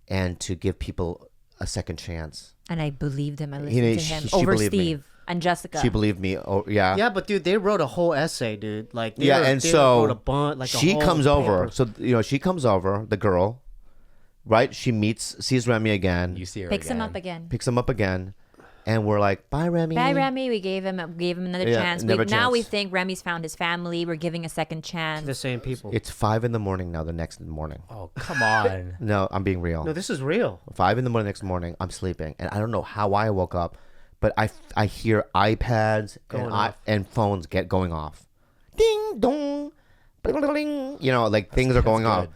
and to give people a second chance. And I believed him. I listened He- to him she over believed me. Steve and Jessica. She believed me. Oh, yeah. Yeah, but dude, they wrote a whole essay, dude. Like, they Yeah, wrote- and they so wrote a bunch, like a she whole comes over. paper. So she comes over, the girl, right? She sees Remy again, You see her Picks him again. up again. picks him up again, and we're like, bye, Remy. Bye, Remy. We gave him another Yeah, chance. another Now we chance. think Remy's found his family. We're giving a second chance. The same people. It's 5 in the morning now. The next morning. Oh, come on. No, I'm being real. No, this is real. 5 in the morning next morning. I'm sleeping, and I don't know how I woke up, but I hear iPads Going off. and phones going off. Ding dong, bling, bling, bling. You know, like things are going good. off.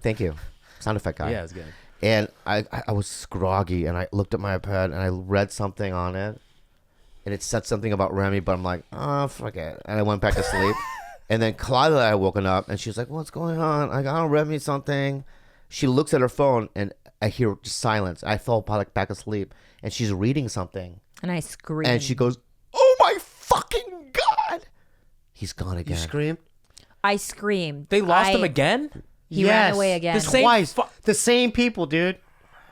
Thank you, sound effect guy. Yeah, it's good. And I was groggy, and I looked at my iPad, and I read something on it, and it said something about Remy, but I'm like, oh, fuck it. And I went back to sleep. And then Khalyla had woken up, and she was like, what's going on? I got Remy something. She looks at her phone, and I hear just silence. I fell back asleep, and she's reading something. And I screamed. And she goes, oh, my fucking God. He's gone again. You scream. I screamed. They lost him again? He ran away again. The same Twice. The same people, dude.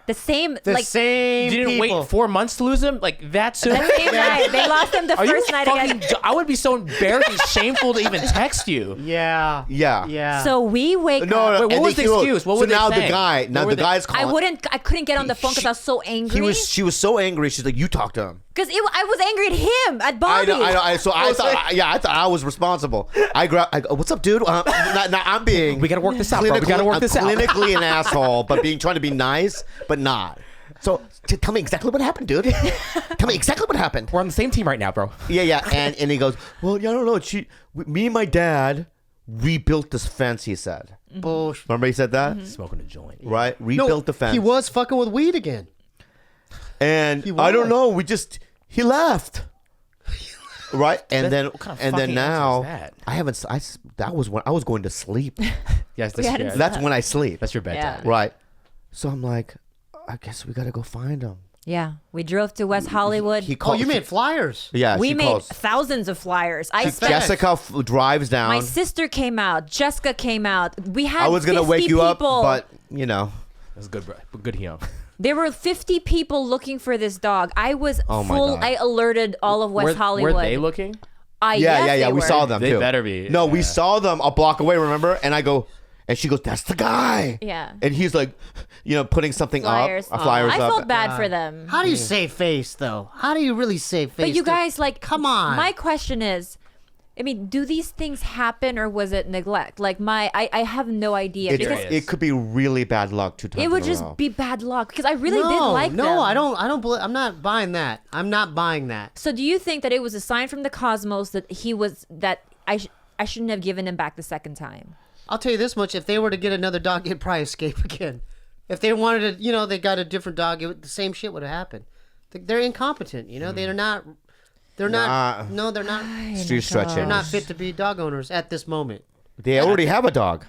The same, The like same You didn't people. wait 4 months to lose him? Like that soon? the same night. They lost him the Are you first night fucking? again. I would be so embarrassed and shameful to even text you. Yeah. Yeah. Yeah. So we wake No, up. no. Wait, what and was they- the excuse? What so were they now the saying? guy, What now were the they- guy's I calling. couldn't get on the phone because I was so angry. She was so angry. She's like, you talk to him. Because I was angry at him, at Bobby. I thought I was responsible. I go, what's up, dude? Now I'm being. We gotta work this out, bro. We gotta work this out. Clinically an asshole, but trying to be nice, but not. So tell me exactly what happened, dude. Tell me exactly what happened. We're on the same team right now, bro. Yeah. And he goes, well, yeah, I don't know. Me and my dad rebuilt this fence. He said. Bullshit. Remember he said that, Smoking a joint. right? Rebuilt the fence. He was fucking with weed again. And He I don't was. know. He left. Right, and then what kind of and then fucking now answer is that? I haven't. That was when I was going to sleep. Yes, We hadn't That's when I sleep. that's your bedtime. Yeah. Right. So I'm like, I guess we gotta go find him. Yeah, we drove to West Hollywood. He Oh, calls. you made flyers. Yeah. we she made calls. thousands of flyers. I spent. Jessica drives down. My sister came out. Jessica came out. We had. I was gonna 50 wake you up, people. but you know. That's good, bro. Good heel. There were 50 people looking for this dog. I was Oh my full. God. I alerted all of West Hollywood. Were they looking? Yeah. Yes, they We were. saw them They too. better be, No, we yeah. saw them a block away. Remember? And I go, and she goes, "That's the guy." Yeah. And he's like, putting something Flyers. up, flyers I up. felt bad for them. How do you save face, though? How do you really save face? But you to- guys, like, come on. My question is, I mean, do these things happen or was it neglect? Like I have no idea. because It could be really bad luck 2 times. it would in a just row. be bad luck because I really no, did like them. no, I don't believe. I'm not buying that. I'm not buying that. So do you think that it was a sign from the cosmos that I shouldn't have given him back the second time? I'll tell you this much: if they were to get another dog, it'd probably escape again. If they wanted to, they got a different dog, the same shit would have happened. They're incompetent. They're not. They're not. No, they're not. Street stretching. They're not fit to be dog owners at this moment. They already have a dog.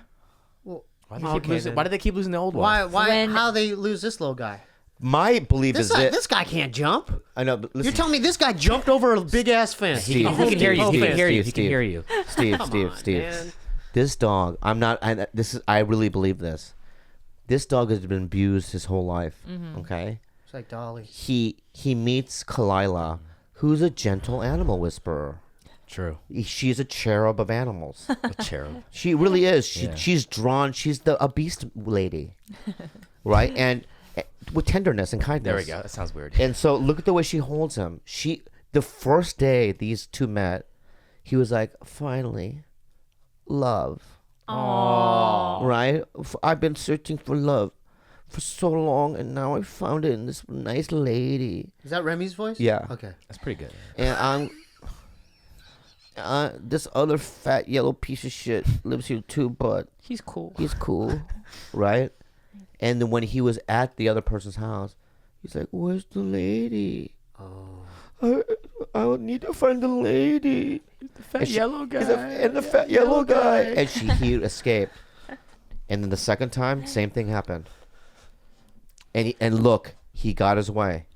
Well, Why do they keep losing the old one? Why? When- How they lose this little guy? My belief This is that this guy can't jump. I know. But listen, You're telling me this guy jumped over a big ass fence? Steve, A He can Home hear you. Depot He can fence. hear you. Steve, He can hear you. Steve, Come Steve, on, Steve. man. This dog. I'm not. I really believe this. This dog has been abused his whole life. Okay. It's like Dolly. He meets Khalyla, who's a gentle animal whisperer. True. She's a cherub of animals. A cherub. She really is. Yeah. She's drawn. She's a beast lady, right? And with tenderness and kindness. There we go. That sounds weird. And so look at the way she holds him. The first day these two met, he was like, finally, love. Aww. Right? I've been searching for love for so long, and now I found it in this nice lady. Is that Remy's voice? Yeah. Okay. That's pretty good. And this other fat yellow piece of shit lives here too, but He's cool. he's cool, right? And then when he was at the other person's house, he's like, "Where's the lady? I need to find the lady." The fat And she- yellow guy. and the fat yellow guy. And he escaped. And then the second time, same thing happened. And look, he got his way.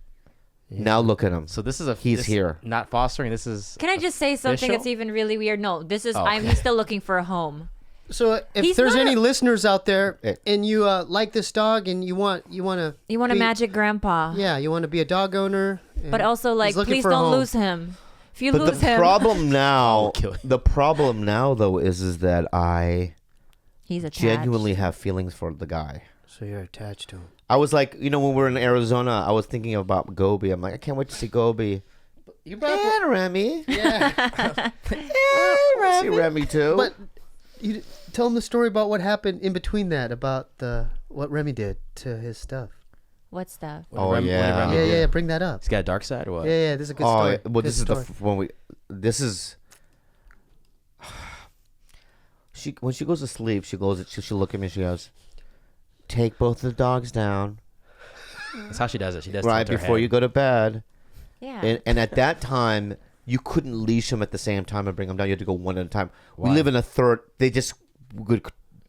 Now look at him. So this is He's here. Not fostering. This is. Can I just say something Official? that's even really weird? No, this is Oh, I'm okay. still looking for a home. So if He's there's not any a- listeners out there Eh. and you like this dog and you want to You want a magic grandpa. Yeah, you want to be a dog owner. and But also, like, he's looking please for a don't home. lose him. If you But lose the him, problem now, kill him. the problem now though is that I he's attached. genuinely have feelings for the guy. So you're attached to him. I was like, when we were in Arizona, I was thinking about Gobi. I'm like, I can't wait to see Gobi. You brought And Remy. yeah. I see Remy too. But you tell him the story about what happened in between that, about what Remy did to his stuff. What stuff? Oh, What did yeah. Remy Yeah, do? yeah, bring that up. He's got a dark side or what? Yeah, this is a good Oh, story. well, Good this is story. this is. When she goes to sleep, she'll look at me and she goes, "Take both the dogs down That's how she does it. She does right tilt her before head. you go to bed." Yeah. And at that time, you couldn't leash them at the same time and bring them down. You had to go one at a time. Why? We live in a third. They just go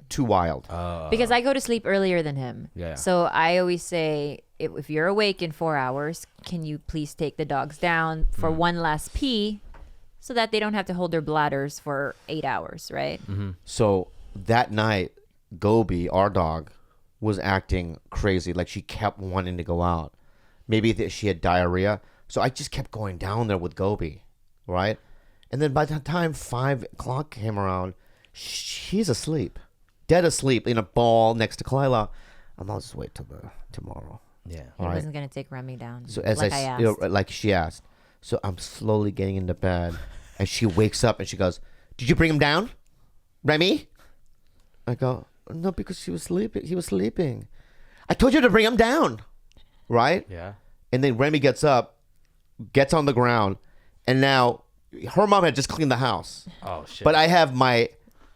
too wild. Because I go to sleep earlier than him. Yeah. So I always say, if you're awake in 4 hours, can you please take the dogs down for one last pee so that they don't have to hold their bladders for 8 hours, right? So that night, Gobi, our dog, was acting crazy. Like she kept wanting to go out. Maybe she had diarrhea. So I just kept going down there with Gobi, right? And then by the time 5 o'clock came around, she's asleep, dead asleep in a ball next to Khalyla. I'll just wait till tomorrow. Yeah. He All right. wasn't going to take Remy down. So as like I asked. like she asked. So I'm slowly getting into bed, and she wakes up and she goes, "Did you bring him down, Remy?" I go, "No, because she was sleeping. He was sleeping. I told you to bring him down, right?" Yeah. And then Remy gets up, gets on the ground, and now her mom had just cleaned the house. Oh shit. But I have my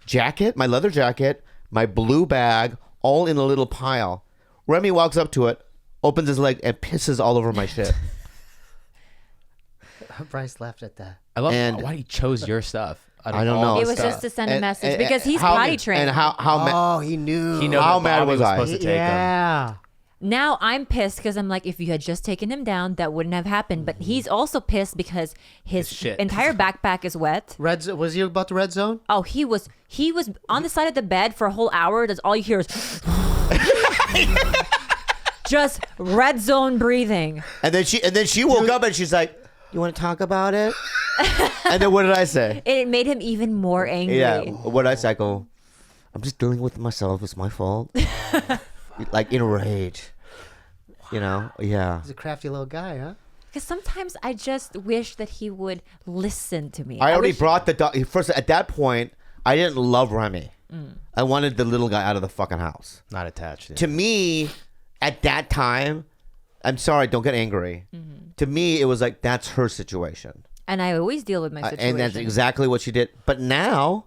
jacket, my leather jacket, my blue bag, all in a little pile. Remy walks up to it, opens his leg, and pisses all over my shit. Bryce laughed at that. I love and- why he chose your stuff. I don't know. It was stuff. just to send a And- message and- because he's how- potty trained. And how Oh, he knew. He knows How that mad Bobby was I? supposed to take him. Yeah. Now I'm pissed because I'm like, if you had just taken him down, that wouldn't have happened. But he's also pissed because his His shit. entire backpack is wet. Was he about the red zone? Oh, he was on the side of the bed for a whole hour. That's all you hear is just red zone breathing. And then she woke up and she's like, "You want to talk about it?" And then what did I say? It made him even more angry. Yeah, what did I say? I go, "I'm just dealing with myself. It's my fault." Like in a rage, Yeah. He's a crafty little guy, huh? Because sometimes I just wish that he would listen to me. I already wish- brought the dog. First, at that point, I didn't love Remy. I wanted the little guy out of the fucking house. Not attached. Yeah. To me, at that time, I'm sorry, don't get angry. To me, it was like, that's her situation. And I always deal with my situation. And that's exactly what she did. But now,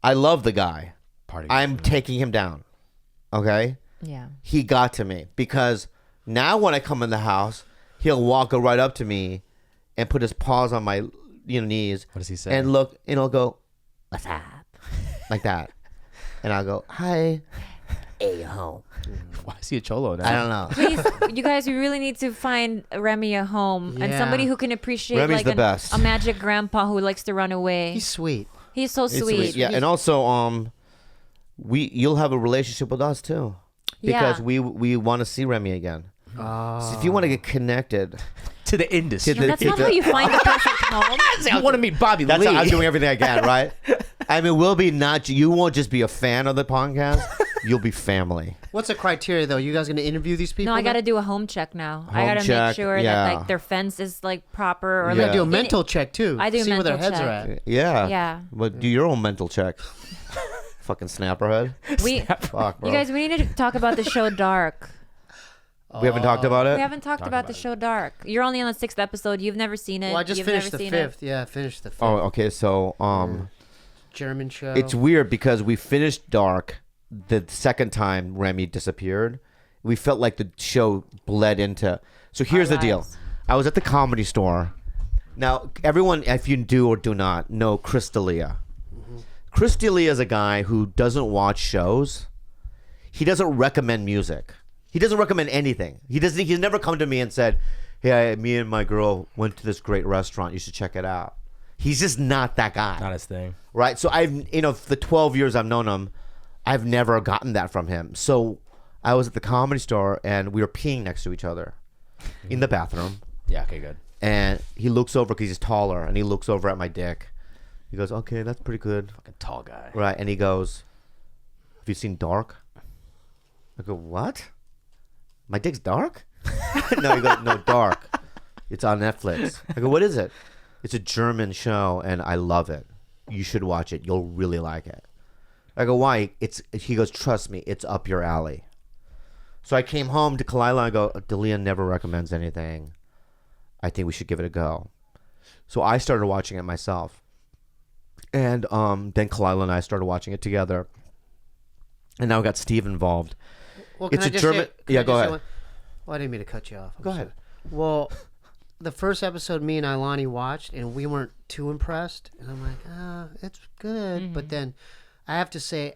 I love the guy. Party. I'm taking him down. Okay? Yeah. He got to me. Because now when I come in the house, he'll walk right up to me and put his paws on my knees. What does he say? And look, and he'll go, "What's up?" Like that. And I'll go, "Hi. Hey, home." Why is he a cholo now? I don't know. Please, you guys, we really need to find Remy a home and Yeah. somebody who can appreciate Remy's like the best. a magic grandpa who likes to run away. He's sweet. He's so It's sweet. Yeah, and also, you'll have a relationship with us too, because Yeah. we want to see Remy again. So if you want to get connected, To the industry. To the- That's not how you find the perfect home. You want to meet Bobby that's Lee? how I'm doing everything I can, right? I mean, you won't just be a fan of the podcast. You'll be family. What's the criteria, though? You guys going to interview these people? No, I now? got to do a home check now. I Home got to check, make sure yeah. that like their fence is like proper or You Yeah. got to do a in- mental check, too. I do a See where their mental heads are check. at. Yeah. Yeah. But do your own mental check. Fucking snapperhead. We, Fuck, bro. you guys, we need to talk about the show Dark. We haven't talked about it. We haven't talked about the show Dark. You're only on the 6th episode. You've never seen it. Well, I just You've finished never the seen fifth. Yeah, I finished the fifth. Oh, okay. So, German show. it's weird because we finished Dark the second time Remy disappeared. We felt like the show bled into. So here's the deal. lives. I was at the Comedy Store. Now, everyone, if you do or do not know Chris D'Elia. Chris D'Elia is a guy who doesn't watch shows. He doesn't recommend music. He doesn't recommend anything. He's never come to me and said, "Hey, me and my girl went to this great restaurant. You should check it out." He's just not that guy. Not his thing. Right? So the 12 years I've known him, I've never gotten that from him. So I was at the Comedy Store and we were peeing next to each other in the bathroom. Yeah. Okay. Good. And he looks over because he's taller, and he looks over at my dick. He goes, "Okay, that's pretty good." Fucking tall guy. Right? And he goes, "Have you seen Dark?" I go, "What?" My dick's dark? No, you go, no, dark. It's on Netflix. I go, what is it? It's a German show, and I love it. You should watch it. You'll really like it. I go, why? He goes, trust me, it's up your alley. So I came home to Khalyla, and I go, Dalia never recommends anything. I think we should give it a go. So I started watching it myself. And then Khalyla and I started watching it together. And now we got Steve involved. Well, It's a German. Yeah, go ahead. Well, I didn't mean to cut you off. Go ahead. Well, the first episode me and Ilani watched, and we weren't too impressed. And I'm like, it's good. But then I have to say,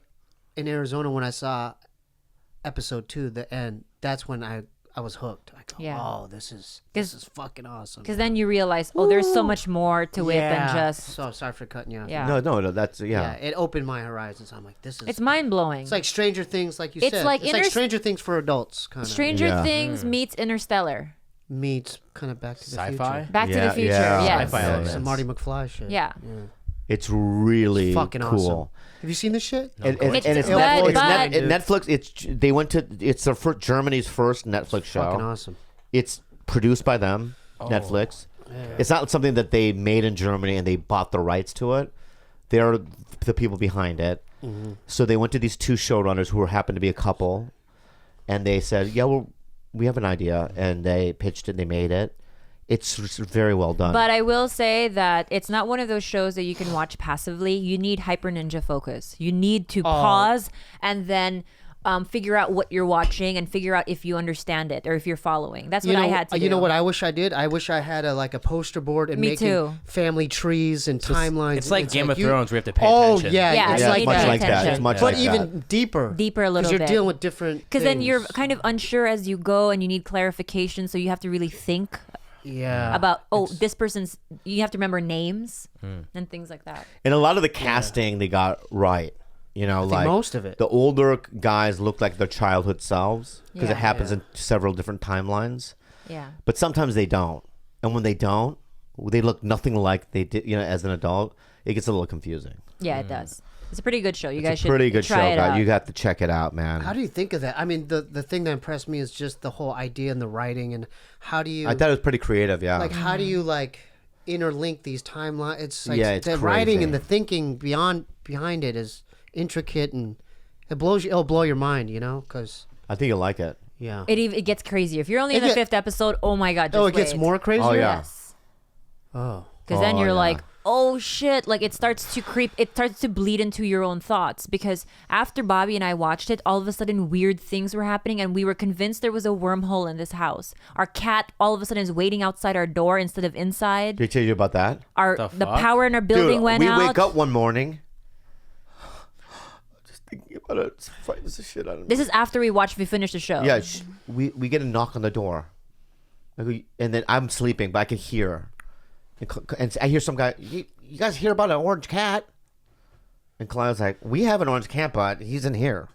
in Arizona, when I saw episode 2, the end, that's when I was hooked. I go, Yeah. oh, this is fucking awesome. Because then you realize, there's so much more to it than just. So sorry for cutting you off. Yeah. No, that's, Yeah, it opened my horizons. I'm like, this is. It's mind blowing. It's like Stranger Things, like you It's said. like It's like Stranger Things for adults, kind of. Stranger Yeah. Things meets Interstellar. Meets kind of Back to the Sci-fi? Future. Back to Yeah, the Future. yeah. Yes. Sci-fi elements. Some Marty McFly shit. Yeah. It's really Fucking cool. awesome. Have you seen this shit? And It's it's good, Netflix. but- Netflix. It's the first, Germany's first Netflix show. Fucking awesome. It's produced by them, Netflix. It's not something that they made in Germany and they bought the rights to it. They're the people behind it. So they went to these two showrunners who happened to be a couple, and they said, "Yeah, well, we have an idea," and they pitched it. They made it. It's very well done. But I will say that it's not one of those shows that you can watch passively. You need hyper ninja focus. You need to pause and then figure out what you're watching and figure out if you understand it or if you're following. That's what I had to do. You know what I wish I did? I wish I had a poster board and Me making too. family trees and timelines. It's like Game of you- Thrones. We have to pay Oh attention. yeah, Yeah, it's you yeah, like it's much pay like that. attention. It's much but like even that. deeper. Deeper a little because you're bit. dealing with different. Because then you're things. kind of unsure as you go and you need clarification. So you have to really think about, this person's, you have to remember names and things like that. And a lot of the casting they got right. You know, think like most of it. The older guys look like their childhood selves because it Yeah. happens in several different timelines. Yeah. But sometimes they don't, and when they don't, they look nothing like they did. You know, as an adult, it gets a little confusing. Yeah, it does. It's a pretty good show. You guys It's a should pretty good try show, it guys. out. You got to check it out, man. How do you think of that? I mean, the thing that impressed me is just the whole idea and the writing, and how do you I thought it was pretty creative. Yeah. like how do you like interlink these timelines? It's like Yeah, it's the writing crazy. and the thinking behind it is intricate, and it'll blow your mind, you know? Because I think you'll like it. yeah. It gets crazier. If you're only in It the get- 5th episode, oh my God. Just It gets wait. more crazy. Oh, yeah. Yes. Oh. Because then Oh, you're yeah. like, oh shit, like it starts to creep, it starts to bleed into your own thoughts. Because after Bobby and I watched it, all of a sudden weird things were happening and we were convinced there was a wormhole in this house. Our cat all of a sudden is waiting outside our door instead of inside. Did I tell you about that? The fuck? power in our building Dude, went we out. wake up one morning. Just thinking about it, it frightens the shit out of me. This is after we finished the show. Yeah, we get a knock on the door. I go, and then I'm sleeping, but I can hear. And I hear some guy, you guys hear about an orange cat? And Khalyla's like, we have an orange cat, but he's in here.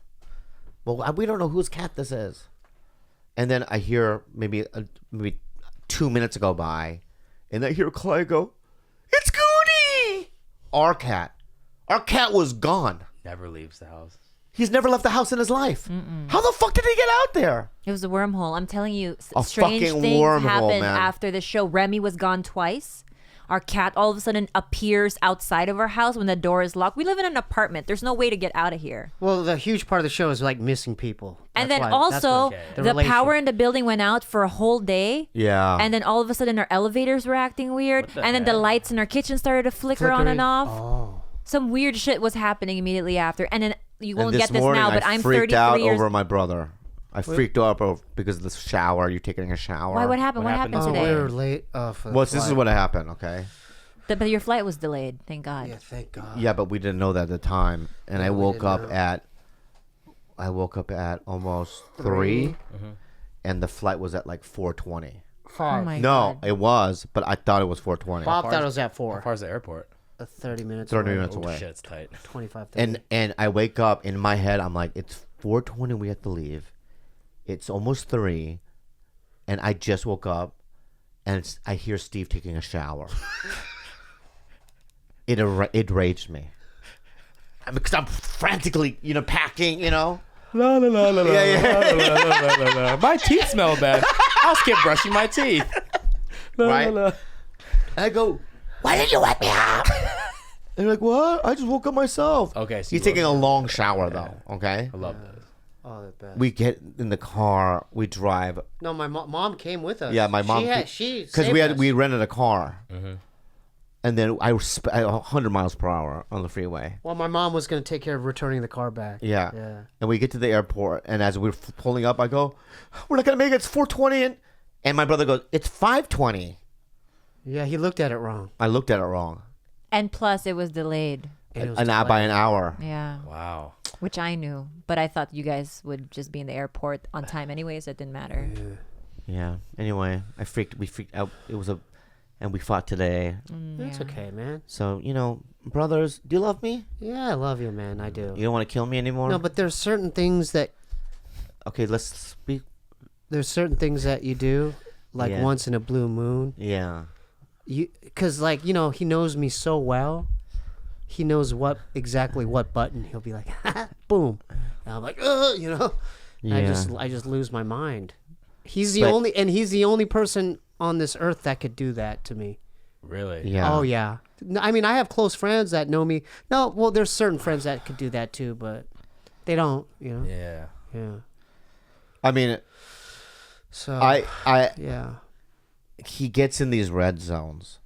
Well, we don't know whose cat this is. And then I hear maybe 2 minutes go by, and I hear Khalyla go, it's Goody! Our cat. Our cat was gone. Never leaves the house. He's never left the house in his life. How the fuck did he get out there? It was a wormhole. I'm telling you, A strange fucking things wormhole, happened man. after the show. Remy was gone twice. Our cat all of a sudden appears outside of our house when the door is locked. We live in an apartment. There's no way to get out of here. Well, the huge part of the show is like missing people. And That's then why- that's also, what- the relation. power in the building went out for a whole day. Yeah. And then all of a sudden, our elevators were acting weird. What the And then the heck? lights in our kitchen started to flicker on and Flickering. off. Oh. Some weird shit was happening immediately after. And then you And won't get this morning, now, but I I'm freaked 33 out years over my brother. I freaked out because of the shower. You're taking a shower. Why? What happened? What What happened? happened Oh, we today? were late. For the Well, this is flight. what happened, okay? But your flight was delayed. Thank God. Yeah, thank God. Yeah, but we didn't know that at the time. And I we woke didn't up know. at almost 3, Mm-hmm. and the flight was at like 4:20. Oh my No, God. it was, but I thought it was 4:20. Bob thought it was at How 4. far's the airport? 30 minutes. 30 away. minutes Oh away. shit, it's tight. 25. 30. And I wake up in my head. I'm like, it's 4:20. We have to leave. It's almost 3, and I just woke up, and I hear Steve taking a shower. It enraged me because I'm frantically, packing, La la la la la Yeah, yeah. la la la la la. My teeth smell bad. I'll skip brushing my teeth. La, Right. la, la. I go, why did you wake me up? And you're like, what? I just woke up myself. Okay, so He's you taking woke a long shower though. Okay. I love those. Oh, the best. We get in the car. We drive. No, my mom came with us. Yeah, my mom. She Because saved us. we rented a car, Mm-hmm. and then I was 100 miles per hour on the freeway. Well, my mom was gonna take care of returning the car back. Yeah. Yeah. And we get to the airport, and as we're pulling up, I go, "We're not gonna make it. It's 4:20." And my brother goes, "It's 5:20." Yeah, he looked at it wrong. I looked at it wrong. And plus, it was delayed. And it was An hour by an hour. Yeah. Wow. Which I knew, but I thought you guys would just be in the airport on time anyways. It didn't matter. Yeah. Anyway, we freaked out. And we fought today. That's Yeah. okay, man. So, brothers, do you love me? Yeah, I love you, man. I do. You don't want to kill me anymore? No, but there's certain things that Okay, let's speak. there's certain things that you do, like Yeah. once in a blue moon. Yeah. Because he knows me so well. He knows exactly what button he'll be like, boom. And I'm like, Yeah. I just lose my mind. He's the But- he's the only person on this earth that could do that to me. Really? Yeah. Oh yeah. I mean, I have close friends that know me. No, well, there's certain friends that could do that too, but they don't. Yeah. Yeah. I mean, So yeah. he gets in these red zones.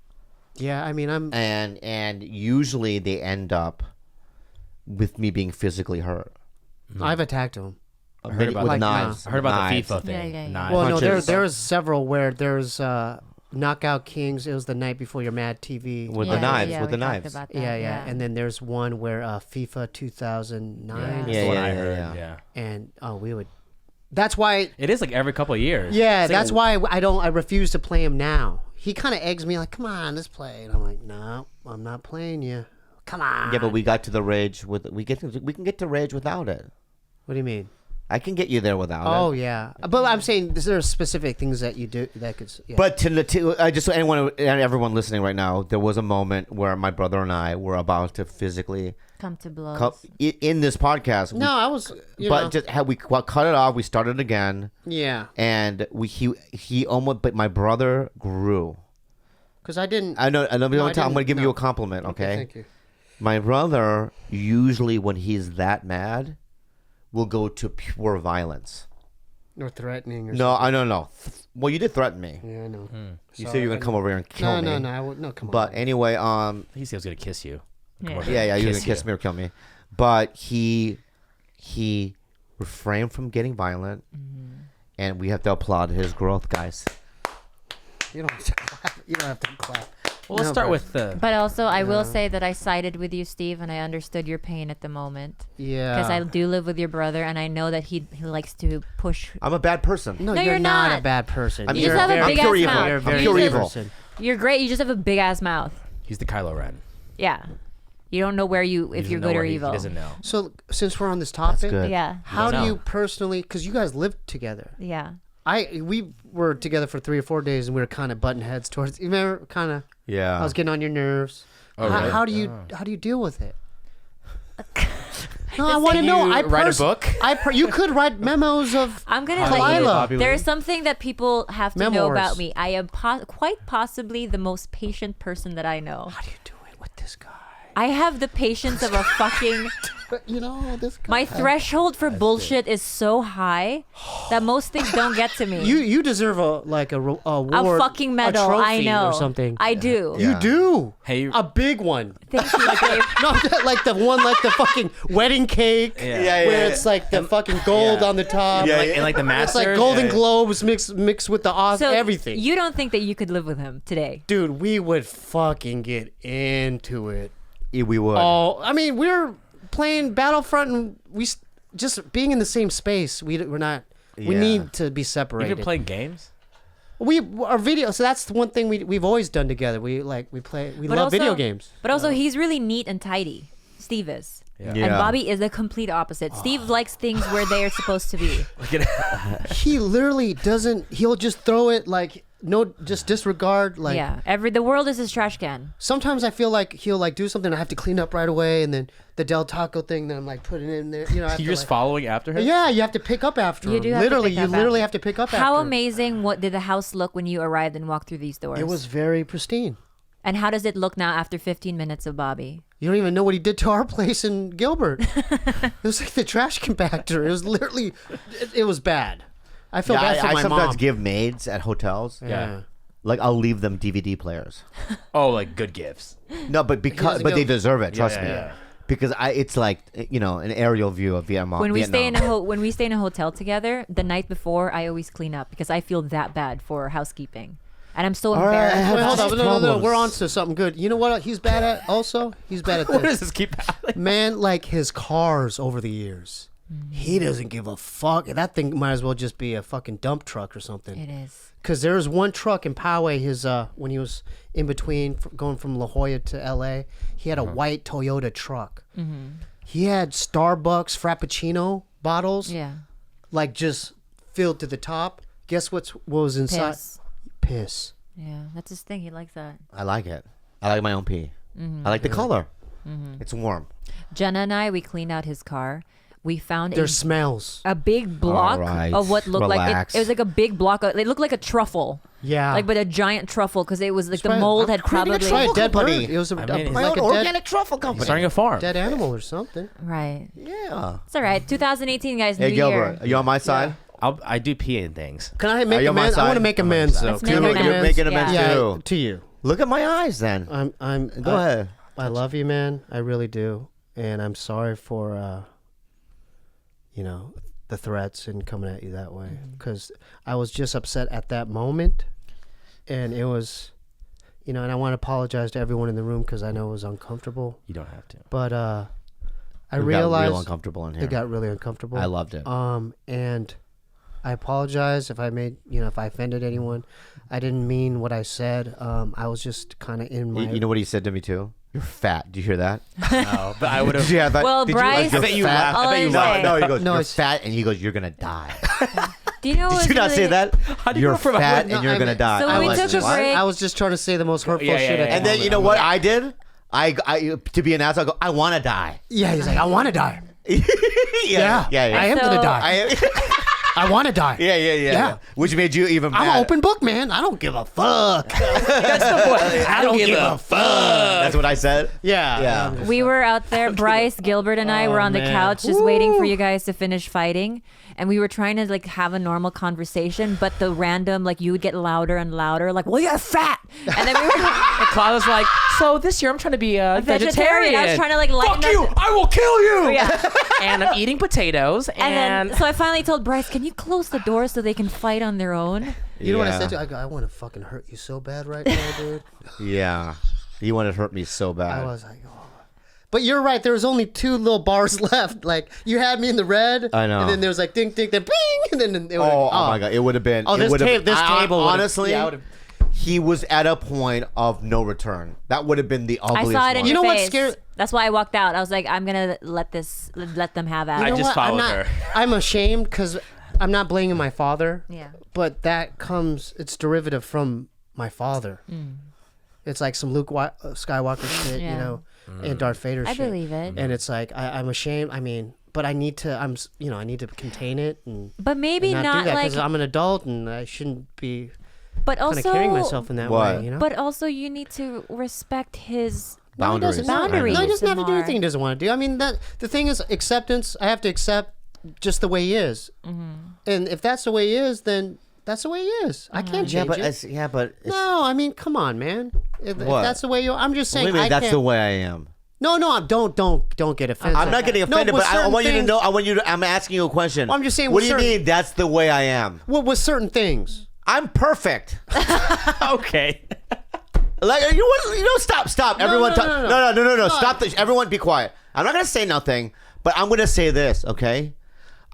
Yeah. I mean, And usually they end up with me being physically hurt. I've attacked him. I heard about with Like, knives. I heard about Knives. the FIFA thing. Yeah. Knives. Well, no, Punches. there was several where there's Knockout Kings. It was the night before your Mad TV. With the knives, with the we talked knives. about that, Yeah. And then there's one where FIFA 2009. Yeah. That's Yeah, the one yeah, I yeah, heard. yeah. Yeah. And we would. That's why. It is like every couple of years. Yeah, It's like that's why I refuse to play him now. He kind of eggs me like, "Come on, let's play." And I'm like, "No, I'm not playing you. Come on." Yeah, but we got to the rage we can get to rage without it. What do you mean? I can get you there without Oh it. yeah, but I'm saying there are specific things that you do that could. Yeah. But I just everyone listening right now, there was a moment where my brother and I were about to physically Come to blows. in this podcast. no, I was. Just had we cut it off. We started again, Yeah, and he almost. But my brother grew. because I didn't. I know. I'm I going to didn't- give you no. a compliment. Okay. Thank you. My brother usually, when he's that mad, will go to pure violence. Or threatening. Or No, I don't know. Well, you did threaten me. something. Yeah, I know. You said you were gonna come over here and kill No, me. no, no. I would, no, come But on. anyway, He said he was gonna kiss you. Yeah. yeah, you were gonna kiss me or kill me. But he refrained from getting violent, and we have to applaud his growth, guys. You don't have to clap. You don't have to clap. Well, let's No, start but- with the. But also, I will say that I sided with you, Steve, and I understood your pain at the moment. Yeah. Because I do live with your brother, and I know that he likes to push. I'm a bad person. No, No, you're you're not a not. bad person. I'm You just have a I'm big pure ass evil. mouth. You're a I'm very pure good evil. person. You're great. You just have a big ass mouth. He's the Kylo Ren. Yeah. You don't know if He you're doesn't know good or where evil. He doesn't know. So since we're on this topic, good. Yeah. how don't do know. you personally? Because you guys lived together. Yeah. We were together for 3 or 4 days, and we were kind of butting heads towards. You remember, kind of. Yeah. I was getting on your nerves. Oh, how, really? how do you Oh. how do you deal with it? No, I want to Can know. you I write a book? You could write memos of. I'm gonna Khalyla. let you. Bobby There Lee. is something that people have to know Memoirs. about me. I am quite possibly the most patient person that I know. How do you do it with this guy? I have the patience of a fucking. You know this guy. My threshold for bullshit is so high that most things don't get to me. You deserve a award, a fucking medal. a I trophy know. or something. I do. Yeah. You do. Hey, A big one. Thank you, Dave. No, like the one like the fucking wedding cake. Yeah. Yeah, Where it's like the fucking gold Yeah. on the top. Yeah, and like the It's master. like Golden yeah. Globes mixed with the So everything. you don't think that you could live with him today? Dude, we would fucking get into it. Yeah, we would. Oh, I mean, we're playing Battlefront, and just being in the same space. We're not. We Yeah. need to be separated. You've been playing games. Our video. So that's the one thing we've always done together. We love video games. But also, he's really neat and tidy. Steve is. Yeah. And Yeah. Bobby is the complete opposite. Steve likes things where they are supposed to be. Look at He literally doesn't. He'll just throw it like just disregard. Like, yeah, the world is his trash can. sometimes I feel like he'll like do something, I have to clean up right away, and then the Del Taco thing, then I'm like putting it in there. You know, I have You're to, just like, following after him. yeah, you have to pick up after You him. do have to Literally, pick you up literally after. have to pick up after How him. amazing! What did the house look when you arrived and walked through these doors? It was very pristine. And how does it look now after 15 minutes of Bobby? You don't even know what he did to our place in Gilbert. It was like the trash compactor. It was literally, it was bad. I feel bad for I my sometimes mom. give maids at hotels. Yeah. Like I'll leave them DVD players. Oh, like good gifts. No, but doesn't they go- deserve it. Trust yeah, me. yeah. Because it's like an aerial view of Vietnam. When we stay in a hotel together, the night before, I always clean up because I feel that bad for housekeeping, and I'm so right, embarrassed. I have Wait, hold on. No, problems. we're on to something good. You know what he's bad at also? He's bad at What this. does this keep happening? Man, like his cars over the years. He doesn't give a fuck. That thing might as well just be a fucking dump truck or something. It is. Because there was one truck in Poway, his when he was in between going from La Jolla to L.A., he had a white Toyota truck. He had Starbucks Frappuccino bottles, Yeah. like just filled to the top. Guess what was inside? Piss. Piss. Yeah, that's his thing. He likes that. I like it. I like my own pee. I like the color. It's warm. Jenna and I, we cleaned out his car. We found There's smells. a big block right. of what looked Relax. like it was like a big block. It looked like a truffle. Yeah. Like, but a giant truffle because it was like the Right. mold I'm had creating a probably truffle Dead company. bird. It was a, I mean, like My a own dead, organic truffle company. Starting a farm. dead animal or something. right. Yeah. It's all right. 2018, guys. Hey New Gilbert, year. are you on my side? I do pee in things. Can I make you on my amends? I want side? to make I'm on your amends side. though. Let's Can I make make amends. You're making amends Yeah. too. to you. Look at my eyes then. Go ahead. I love you, man. I really do, and I'm sorry for the threats and coming at you that way, because I was just upset at that moment, and it was, and I want to apologize to everyone in the room because I know it was uncomfortable, You don't have to. but I It got realized real uncomfortable in here. it got really uncomfortable. I loved it. And I apologize if I made, if I offended anyone. I didn't mean what I said. I was just kind of in my. You know what he said to me too? You're fat. Did you hear that? No, but I would Did have. you have that? Well, Did Bryce- You, I bet you fat? laughed. I bet you All No, laughed. no, he goes, No, you're it's- fat, and he goes, you're gonna die. Do you know Did what's you not say really- that? How do you You're go from a fat, hood- and you're gonna die. So I we was took a just- break. I was just trying to say the most hurtful Yeah, shit. yeah, at yeah. And the then you know moment. what I did? I to be an asshole. I go, I want to die. Yeah, he's like, I want to die. yeah. I am gonna So- die. I want to die. Yeah. Yeah. Which made you even I'm mad. an open book, man. I don't give a fuck. I don't give a fuck. That's what I said. Yeah. We were out there, Bryce, Gilbert, and I were on the man. couch just waiting for you guys to finish fighting. And we were trying to like have a normal conversation, but the random, like you would get louder and louder, like, well, you're fat. And then we were And Khalyla's like, so this year I'm trying to be a vegetarian. I was trying to like lighten Fuck you! up. I will kill you! Yeah. And I'm eating potatoes. And then, so I finally told Bryce, can you close the door so they can fight on their own? You know what I Yeah. said to you? I go, I want to fucking hurt you so bad right now, dude. Yeah. You want to hurt me so bad. I was like, oh. But you're right. There was only 2 little bars left. Like you had me in the red. I know. And then there was like ding, ding, then bing, and then it Oh my god! It would have been. Oh, it this would've- table would've- honestly, yeah, I would've- he was at a point of no return. That would have been the I ugliest saw it in one. You your know what's face. scary- That's why I walked out. I was like, I'm gonna let them have at I it. You know just what? followed I'm not, her. I'm ashamed because I'm not blaming my father. Yeah. But that comes, it's derivative from my father. It's like some Luke Skywalker shit, Yeah. and Darth Vader I shit. believe it. And it's like, I'm ashamed. I mean, but I need to, I need to contain it and But maybe not, not do that like, because I'm an adult and I shouldn't be but kind also of carrying myself in that What? way, But also, you need to respect his Boundaries. Boundaries. No, he doesn't have to do Samar. anything he doesn't want to do. I mean, that the thing is acceptance. I have to accept just the way he is, and if that's the way he is, then that's the way he is. I can't Yeah, change but it. it's, No, I mean, come on, man. If What? that's the way you, I'm just what do saying. you mean I that's can't, the way I am. No, don't get offended. I'm not getting No, offended, with but I certain want you to things- know. I want you to. I'm asking you a question. I'm just saying What with do you certain- mean? That's the way I am. Well, with certain things. I'm perfect. Okay. Like you know, stop. Everyone, no. Stop this. Everyone, be quiet. I'm not gonna say nothing, but I'm gonna say this. Okay,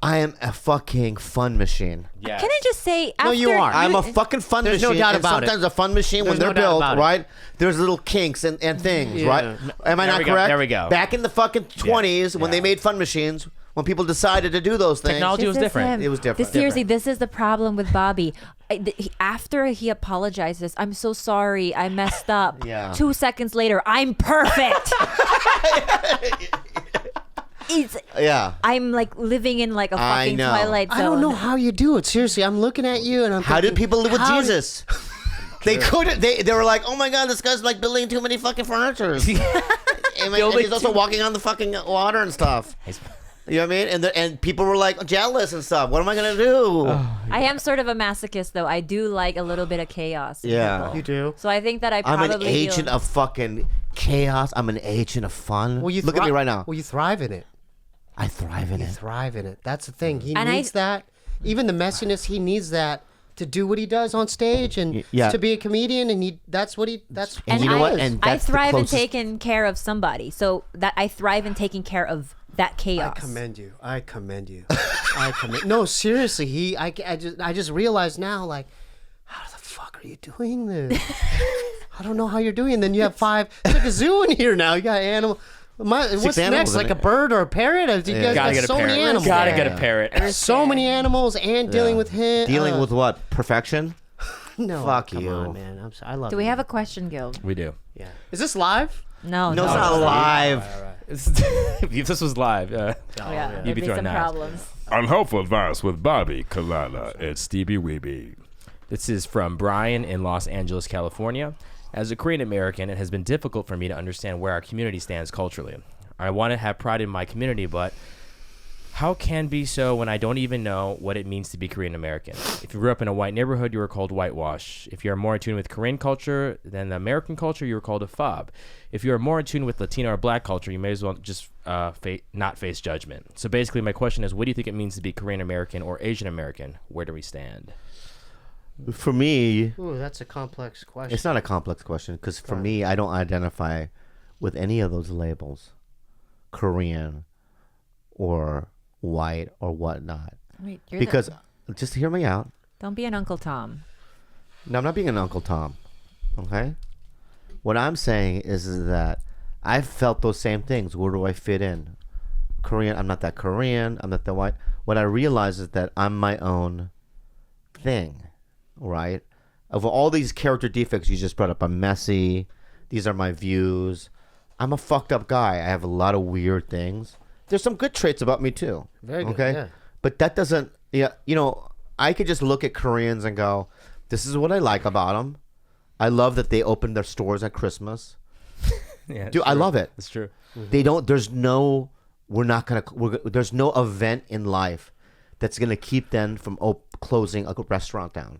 I am a fucking fun machine. Yeah. Can I just say? After, No, you are. I'm a fucking fun There's no machine. doubt and about it. sometimes a fun machine when There's they're no doubt built, about it. right? There's little kinks and things, Yeah. right? Am I There not we go, correct? there we go. Back in the fucking 20s, when Yeah. they made fun machines, when people decided to do those things. Technology was This is different. him. It was different. Seriously, this is the problem with Bobby. After he apologizes, I'm so sorry, I messed up. Yeah. 2 seconds later, I'm perfect. Yeah. I'm like living in like a I fucking know. Twilight Zone. I don't know how you do it. Seriously, I'm looking at you and I'm How did thinking, people live with how Jesus? They couldn't. They were like, oh my god, this guy's like building too many fucking furniture. and he's also walking on the fucking water and stuff. You know what I mean? And people were like jealous and stuff. What am I gonna do? I am sort of a masochist though. I do like a little bit of chaos. in Yeah. people. You do? So I think that I I'm probably an agent of fucking chaos. I'm an agent of fun. Well, you Look at me right now. Well, you thrive in it. I thrive in You it. thrive in it. That's the thing. He And needs that. Even the messiness, he needs that to do what he does on stage and Yeah. to be a comedian. And that's what he. And you know what? And I that's the thrive in closest- taking care of somebody. So that I thrive in taking care of that chaos. I commend you. I commend you. I commend. No, seriously. I just realized now, like, how the fuck are you doing this? I don't know how you're doing. And then you have 5. It's like a zoo in here now. You got animal. What's animals next? in Like it. a bird or a parrot? You guys Gotta got get a so many parrot. animals. Gotta there. get a parrot. So many animals and dealing with him. Dealing with what? Perfection? No, Fuck come you. on, man. I'm sorry. I love. Do we you. have a question, Guild? We do. Yeah. Is this live? No, No, it's not live. If this was live, Yeah, You'd there'd be be throwing some knives. problems. Unhelpful advice with Bobby, Khalyla, and Steebeeweebee. this is from Brian in Los Angeles, California. As a Korean American, it has been difficult for me to understand where our community stands culturally. I want to have pride in my community, but how can be so when I don't even know what it means to be Korean American? If you grew up in a white neighborhood, you were called whitewash. If you are more in tune with Korean culture than the American culture, you were called a fob. If you are more in tune with Latino or black culture, you may as well just not face judgment. So basically, my question is, what do you think it means to be Korean American or Asian American? Where do we stand? For me, Ooh, that's a complex question. it's not a complex question because for me, I don't identify with any of those labels, Korean or white or whatnot. Wait, you're Because just hear me out. don't be an Uncle Tom. No, I'm not being an Uncle Tom. Okay? What I'm saying is that I've felt those same things. Where do I fit in? Korean, I'm not that Korean. I'm not that white. What I realize is that I'm my own thing, right? Of all these character defects you just brought up, I'm messy. These are my views. I'm a fucked up guy. I have a lot of weird things. There's some good traits about me too. Very good, Okay? yeah. But that doesn't, I could just look at Koreans and go, this is what I like about them. I love that they open their stores at Christmas. Yeah, Dude, I love it. That's true. They don't, there's no event in life that's going to keep them from closing a restaurant down.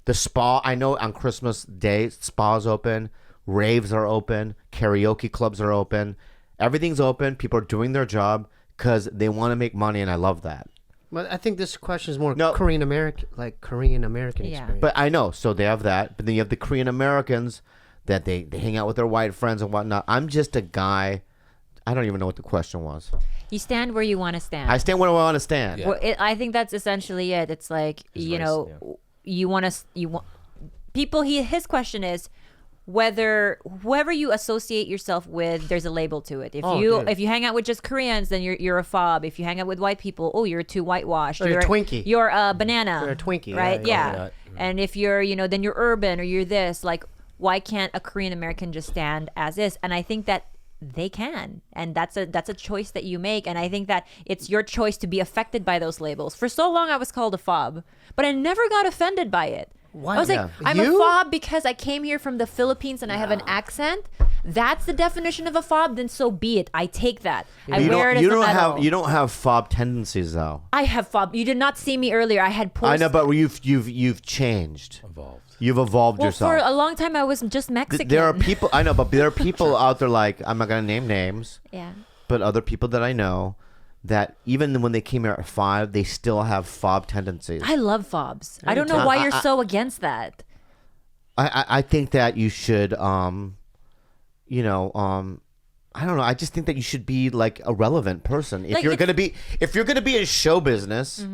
The spa, I know on Christmas Day, spas open, raves are open, karaoke clubs are open. Everything's open. People are doing their job because they want to make money, and I love that. But I think this question is more No. Korean American, Yeah. experience. But I know, so they have that. But then you have the Korean Americans that they hang out with their white friends and whatnot. I'm just a guy. I don't even know what the question was. You stand where you want to stand. I stand where I want to stand. Yeah. Well, I think that's essentially it. It's like you race, know, you want people. His question is whether whoever you associate yourself with, there's a label to it. Dude. If you hang out with just Koreans, then you're a fob. If you hang out with white people, you're too whitewashed. Or you're a Twinkie. You're a banana. You're a Twinkie, right? yeah, Yeah. coconut. And if you're then you're urban or you're this. Like, why can't a Korean American just stand as is? And I think that they can, and that's a choice that you make. And I think that it's your choice to be affected by those labels. For so long I was called a fob, but I never got offended by it. Why? I was like, Yeah. I'm You? a fob because I came here from the Philippines and I have an accent. That's the definition of a fob. Then so be it. I take that. I wear it as a medal. You don't have fob tendencies though. I have fob. You did not see me earlier. I had post. I know, but you've changed. Evolved. You've evolved well, yourself. for a long time I was just Mexican. There are people I know, but there are people out there like I'm not gonna name names, Yeah. but other people that I know that even when they came here at 5, they still have fob tendencies. I love fobs. I don't know why you're so against that. I think that you should I don't know. I just think that you should be like a relevant person. If Like, you're if- gonna be in show business,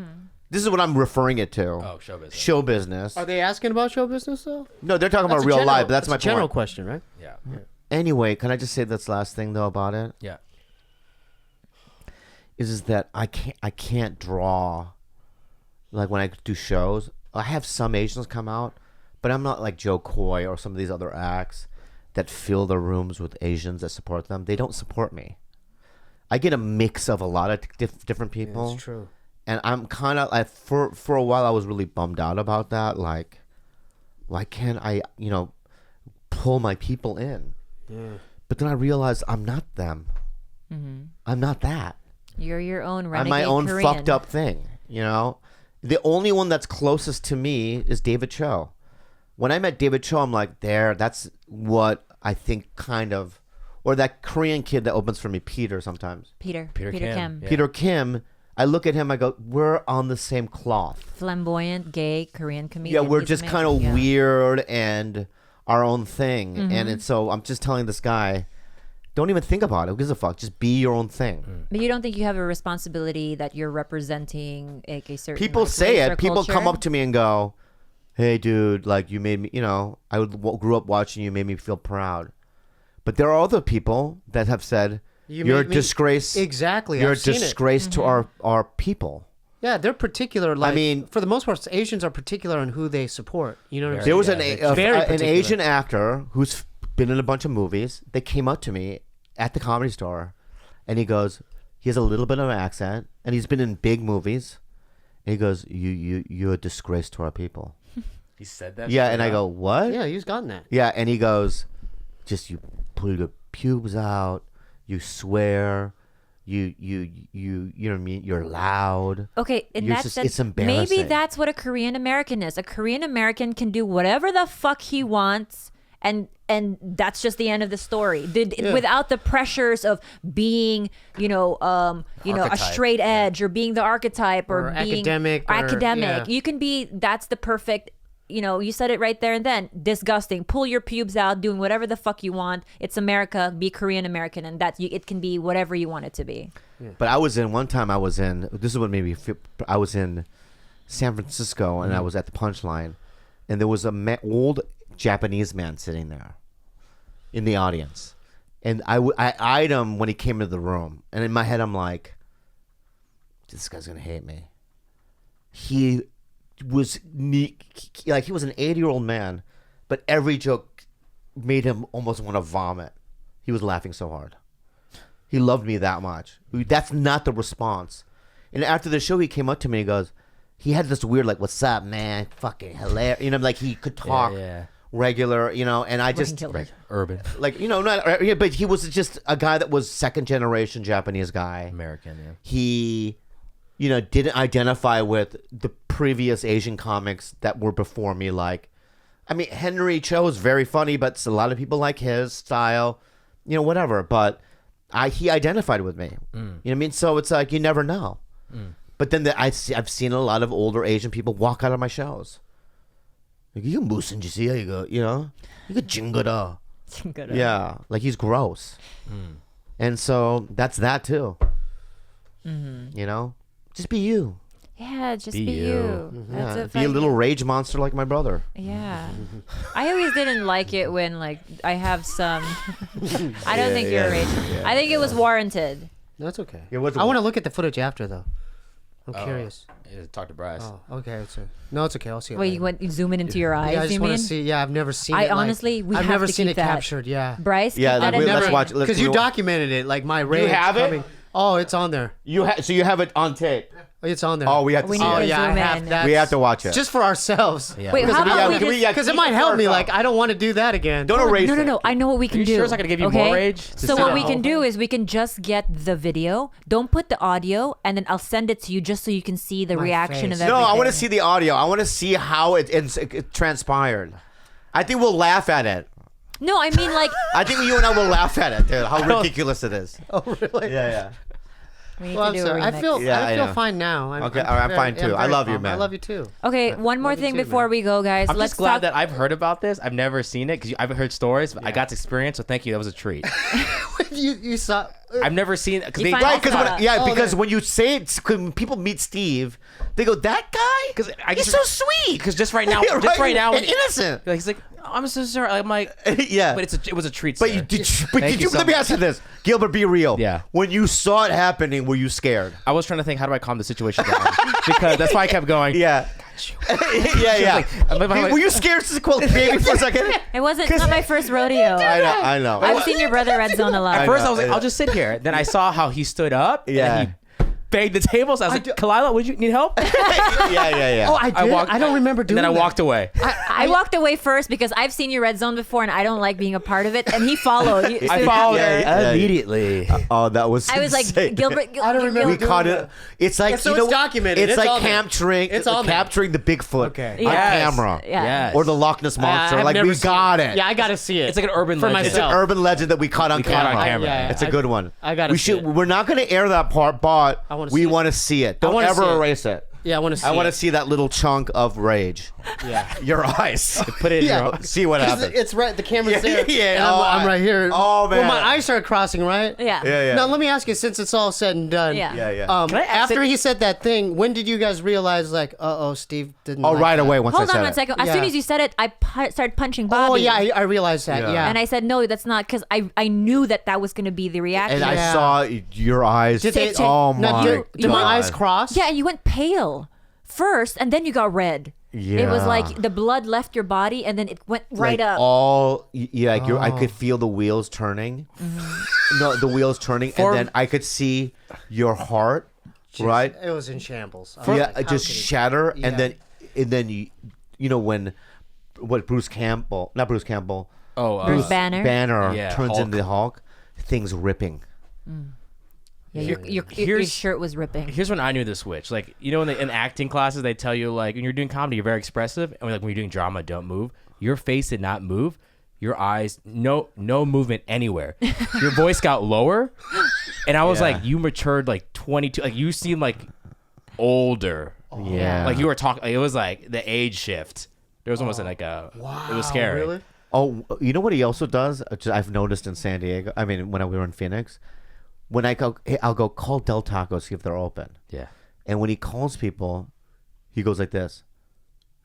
this is what I'm referring it to. Oh, show business. Show business. Are they asking about show business though? No, they're talking That's about a real general- life. But that's my a general point. question, right? Yeah. Anyway, can I just say this last thing though about it? Yeah. is that I can't draw. Like when I do shows, I have some Asians come out, but I'm not like Joe Coy or some of these other acts that fill the rooms with Asians that support them. They don't support me. I get a mix of a lot of different people. That's true. And I'm kind of like, for a while I was really bummed out about that. Like, why can't I, pull my people in? Yeah. But then I realized I'm not them. I'm not that. You're your own I'm renegade my own Korean. fucked up thing. The only one that's closest to me is David Cho. When I met David Cho, I'm like, that's what I think kind of, or that Korean kid that opens for me, Peter sometimes. Peter Kim. Kim. Yeah. Peter Kim, I look at him, I go, we're on the same cloth. Flamboyant, gay Korean comedian. Yeah, we're He's just amazing. kind of Yeah. weird and our own thing. And so I'm just telling this guy, don't even think about it. Who gives a fuck? Just be your own thing. But you don't think you have a responsibility that you're representing a certain People like, say race or it. People come culture? up to me and go, hey, dude, like you made me, I grew up watching you, made me feel proud. But there are other people that have said, you're a made me- disgrace. Exactly. You're I've a seen it. disgrace to our people. Yeah, they're particular. Like, mean- for the most part, Asians are particular on who they support. You know what I'm There saying? was Very an particular. Asian actor who's been in a bunch of movies. They came up to me at the Comedy Store, and he goes, he has a little bit of an accent, and he's been in big movies. And he goes, you're a disgrace to our people. He said that. Yeah, straight and I up? go, what? Yeah, he's gotten that. Yeah, and he goes, just you pull your pubes out, you swear, you know what I mean? You're loud. Okay, in You're that just- sense, it's embarrassing. maybe that's what a Korean American is. A Korean American can do whatever the fuck he wants, and that's just the end of the story. Without the pressures of being, a Archetype. straight edge or being the archetype or being academic or- academic. yeah. You can be. That's the perfect. You said it right there and then. Disgusting. Pull your pubes out, doing whatever the fuck you want. It's America. Be Korean American, and it can be whatever you want it to be. But one time I was in, this is what made me feel, I was in San Francisco, and I was at the Punchline, and there was a old Japanese man sitting there in the audience. And I eyed him when he came into the room. And in my head, I'm like, this guy's going to hate me. He was like, he was an 80-year-old man, but every joke made him almost want to vomit. He was laughing so hard. He loved me that much. That's not the response. And after the show, he came up to me and goes, he had this weird, like, what's up, man? Fucking hilarious. Like he could talk regular, and I just, Urban. like, not, but he was just a guy that was second generation Japanese guy. American, yeah. He, didn't identify with the previous Asian comics that were before me. Like, Henry Cho is very funny, but a lot of people like his style, whatever. But he identified with me. You know what I mean? So it's like, you never know. But then I've seen a lot of older Asian people walk out of my shows. Like, you moose and you go, you could jingada. Yeah, like he's gross. And so that's that too. Just be you. Yeah, just Be be you. you. That's Yeah, what be a little rage monster like my brother. Yeah. I always didn't like it when I have some. I don't think you're a rage. I think it was warranted. No, it's okay. Yeah, what's- I want to look at the footage after, though. I'm curious. Yeah, talk to Bryce. Oh, okay. No, it's okay. I'll see it. Wait, later. you zoom it into your eyes? Yeah, I you just want mean? to see. Yeah, I've never seen I it. honestly, we I've have never to seen keep it that. captured. Yeah. Bryce, Yeah, keep that in let's mind. watch it. Because you documented it, like my rage. have it? coming. Oh, it's on there. So you have it on tape. It's on there. Oh, we have to We see need Oh to it. yeah, I zoom have in. that. We have to watch it. Just for ourselves. Yeah. Wait, how about we can just... Because it might help me. Like, I don't want to do that again. Don't erase it. No. I know what we can you do. sure it's not gonna give you okay? more rage? So what we can do is we can just get the video. Don't put the audio, and then I'll send it to you just so you can see the My reaction face. of No, everything. I want to see the audio. I want to see how it transpired. I think we'll laugh at it. No, I mean like I think you and I will laugh at it, dude. How ridiculous it is. Oh, really? Yeah. we need Well, to I'm do a sorry. I remix. feel Yeah, I know. fine now. Okay, all right, I'm fine too. I very love you, calm. man. I love you too. Okay, one more Love you thing too, before man. we go, guys. I'm Let's just glad talk. that I've heard about this. I've never seen it because I've heard stories, but I got to experience. So thank you. That was a treat. you saw. I've never seen it because You they find Right, out because about- because when you say it, when people meet Steve, they go, "That guy, because he's so sweet." Because just right now, Yeah, just right now, and innocent. he's like, I'm so sorry. I'm like, Yeah. but it was a treat. But sir. you did. Thank you so Let me much. ask you this, Gilbert. Be real. Yeah. When you saw it happening, were you scared? I was trying to think, how do I calm the situation down? Because that's why I kept going. Yeah. yeah. Like, Were you scared, baby, for a second? It wasn't. It's not my first rodeo. I know. I've seen your brother Red Zone a lot. At first, I was I like, know. I'll just sit here. Then I saw how he stood up. Yeah. And he banged the tables. I was like, Khalyla, would you need help? yeah. Oh, I did. I don't remember doing And then I that. walked away. I walked away first because I've seen your Red Zone before, and I don't like being a part of it. And he followed. I followed Yeah. her immediately. Oh, that was. I was like, insane. Gilbert. I don't remember We caught it. It's like So you know, it's documented. It's It's all like there. capturing. It's all there. capturing the Bigfoot Okay. on Yes. camera. Yeah. Yes. Or the Loch Ness monster. I've Like never we seen got it. Yeah, I gotta see it. It's like an urban For legend. It's an myself. urban legend that we caught on We caught camera. on camera. Yeah, It's a good one. I gotta We see it. We're not going to air that part, but I wanna we see it. want to see it. Don't wanna ever see it. erase it. Yeah, I want to see. I want to it. see that little chunk of rage. Yeah. Your eyes. Put it in Yeah. your own. See what happens. It's right. The camera's Yeah, there. yeah. And Oh, I'm right here. oh, man. Well, my eyes started crossing, right? Yeah. Yeah. Now let me ask you, since it's all said and done. Yeah. Yeah. Can I ask After it- he said that thing, when did you guys realize, like, Steve didn't? Oh, like right that? away once Hold I said on one it. second. As Yeah. soon as you said it, I started punching Bobby. Oh yeah, I realized that. Yeah. Yeah. And I said, no, that's not, because I knew that was going to be the reaction. And I Yeah. saw your eyes. Did they- Oh now, my did my God. eyes cross? Yeah, and you went pale first, and then you got red. It was Yeah. like the blood left your body, and then it went right like up. like I could feel the wheels turning. No, the wheels turning, and then I could see your heart, right? It was in shambles. I was Yeah, like, how just could he- shatter, Yeah. and then you know when Bruce Campbell, not Bruce Campbell, Bruce Banner. Yeah, turns Hulk. into the Hulk, things ripping. Yeah, your Here's- shirt was ripping. Here's when I knew the switch. Like, you know, in acting classes, they tell you, like, when you're doing comedy, you're very expressive. And like when you're doing drama, don't move. Your face did not move. Your eyes, no movement anywhere. Your voice got lower. And I was Yeah. like, you matured like 22. Like, you seem like older. Yeah, Like, you were talking, like, it was like the age shift. There was almost like a, it was scary. Really? Oh, you know what he also does? I've noticed in San Diego. I mean, when we were in Phoenix, when I go, hey, I'll go call Del Taco, see if they're open. Yeah. And when he calls people, he goes like this.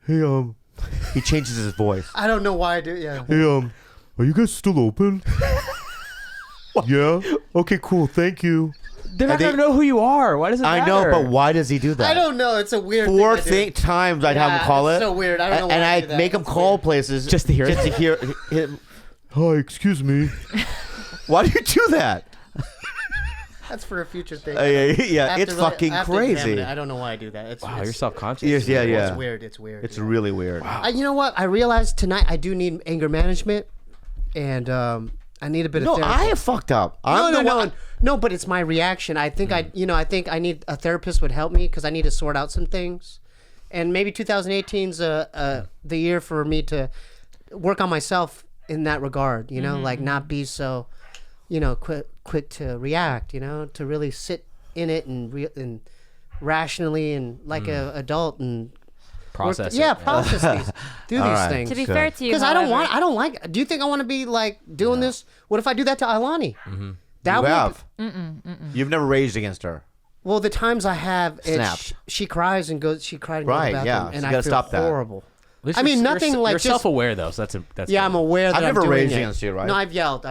Hey, he changes his voice. I don't know why I do. Yeah. Hey, are you guys still open? Yeah. Okay, cool. Thank you. They're not And they- going to know who you are. Why does it I matter? know, but why does he do that? I don't know. It's a weird. Four thing to do. times I'd have Yeah, him call it's it. so weird. I don't know why And I I'd do that. make him It's call weird. places Just to hear Just it. to hear him. Hi, excuse me. Why do you do that? That's for a future thing. Yeah, I have it's to really- fucking I have to examine crazy. it. I don't know why I do that. It's, Wow, it's, you're self-conscious. Yes, yeah. It's weird. It's weird. It's yeah. really weird. You know what? I realized tonight I do need anger management, and I need a bit No, of therapy. I have fucked up. I'm the one. No, but it's my reaction. I think I think I need a therapist would help me because I need to sort out some things, and maybe 2018's the year for me to work on myself in that regard. You know, like not be so, quick to react. You know, to really sit in it and rationally and like a adult and Process it. yeah, process these, do All these right. things. To be Sure. fair to you, Because I don't however- like. Do you think I want to be like doing this? What if I do that to Alani? That You would- have. You've never raged against her. Well, the times I have, Snapped. she cries and goes. She cried and Right, goes to the yeah. bathroom, and So you I gotta feel stop that. horrible. At least I mean, you're- nothing you're, like you're just- self-aware though, so that's Yeah, good. I'm aware that I've I'm never doing raged it. against you, right? No, I've yelled.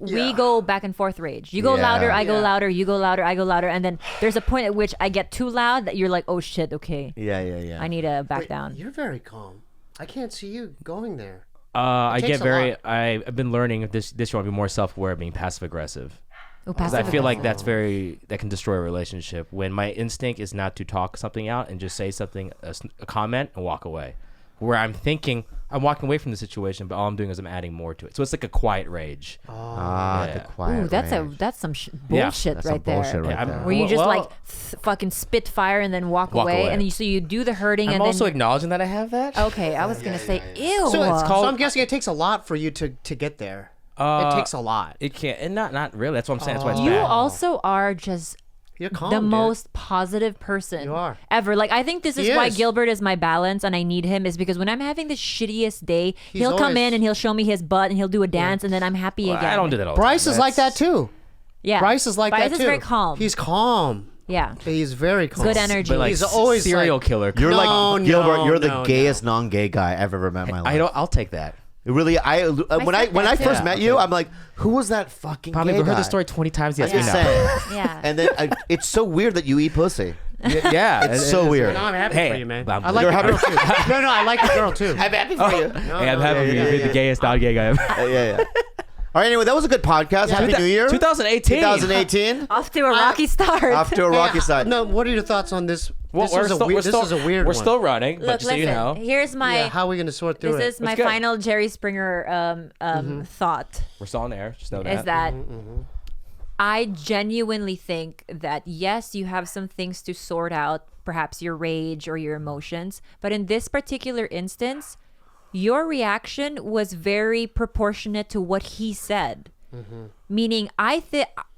We Yeah. go back and forth rage. You go Yeah. louder, I go Yeah. louder, you go louder, I go louder, and then there's a point at which I get too loud that you're like, oh shit, okay, Yeah. I need to back Wait, down. You're very calm. I can't see you going there. I takes get a very. lot. I've been learning this year. I want to be more self-aware, being passive-aggressive. Oh, Because I passive feel like that can destroy a relationship. When my instinct is not to talk something out and just say something, a comment, and walk away. Where I'm thinking I'm walking away from the situation, but all I'm doing is I'm adding more to it. So it's like a quiet rage. Ah, Yeah. the quiet. Ooh, that's rage. that's some Yeah, bullshit That's right some there. bullshit right I'm- there. Where you just Well- like fucking spit fire and then walk Walk away. and then you do the hurting I'm and also then acknowledging that I have that. okay, I was gonna say ew. So it's called- So I'm guessing it takes a lot for you to get there. It takes a lot. It can't, and not really. That's what I'm saying. That's why it's you bad. also are just You're calm. the dude. most positive person You are. ever. Like I think this is He why is. Gilbert is my balance and I need him is because when I'm having the shittiest day, He's he'll come always- in and he'll show me his butt and he'll do a dance and then I'm happy Well, again. I don't do that all the Bryce time. is like that That's- too. Yeah. Bryce is like Bryce that too. is very calm. He's calm. Yeah. He's very calm. Good energy. But like He's always serial like- killer. You're No, like Gilbert. no, You're the no, gayest non-gay guy I've ever met in my life. I'll take that. Really, when I said that first too. met you, I'm like, who was that fucking Probably gay we've heard guy? the story 20 times. Yes, I'm just we know. saying. Yeah. And then it's so weird that you eat pussy. Yeah, It's so weird. No, I'm happy Hey, for you, man. I'm- I like You're the happy girl too. No, I like the girl too. I'm happy for you. Hey, I'm happy to be the gayest non-gay guy ever. Yeah. All right. Anyway, that was a good podcast. Happy New Year. 2018. 2018. Off to a rocky start. Off to a rocky side. No, what are your thoughts on this? Well, This is a weird We're one. still running, Look, but just so you listen. know, Here's my. Yeah, how are we going to sort through This it? is my good. final Jerry Springer thought. we're still on air. Just know Is that. that I genuinely think that yes, you have some things to sort out, perhaps your rage or your emotions, but in this particular instance, your reaction was very proportionate to what he said. Meaning,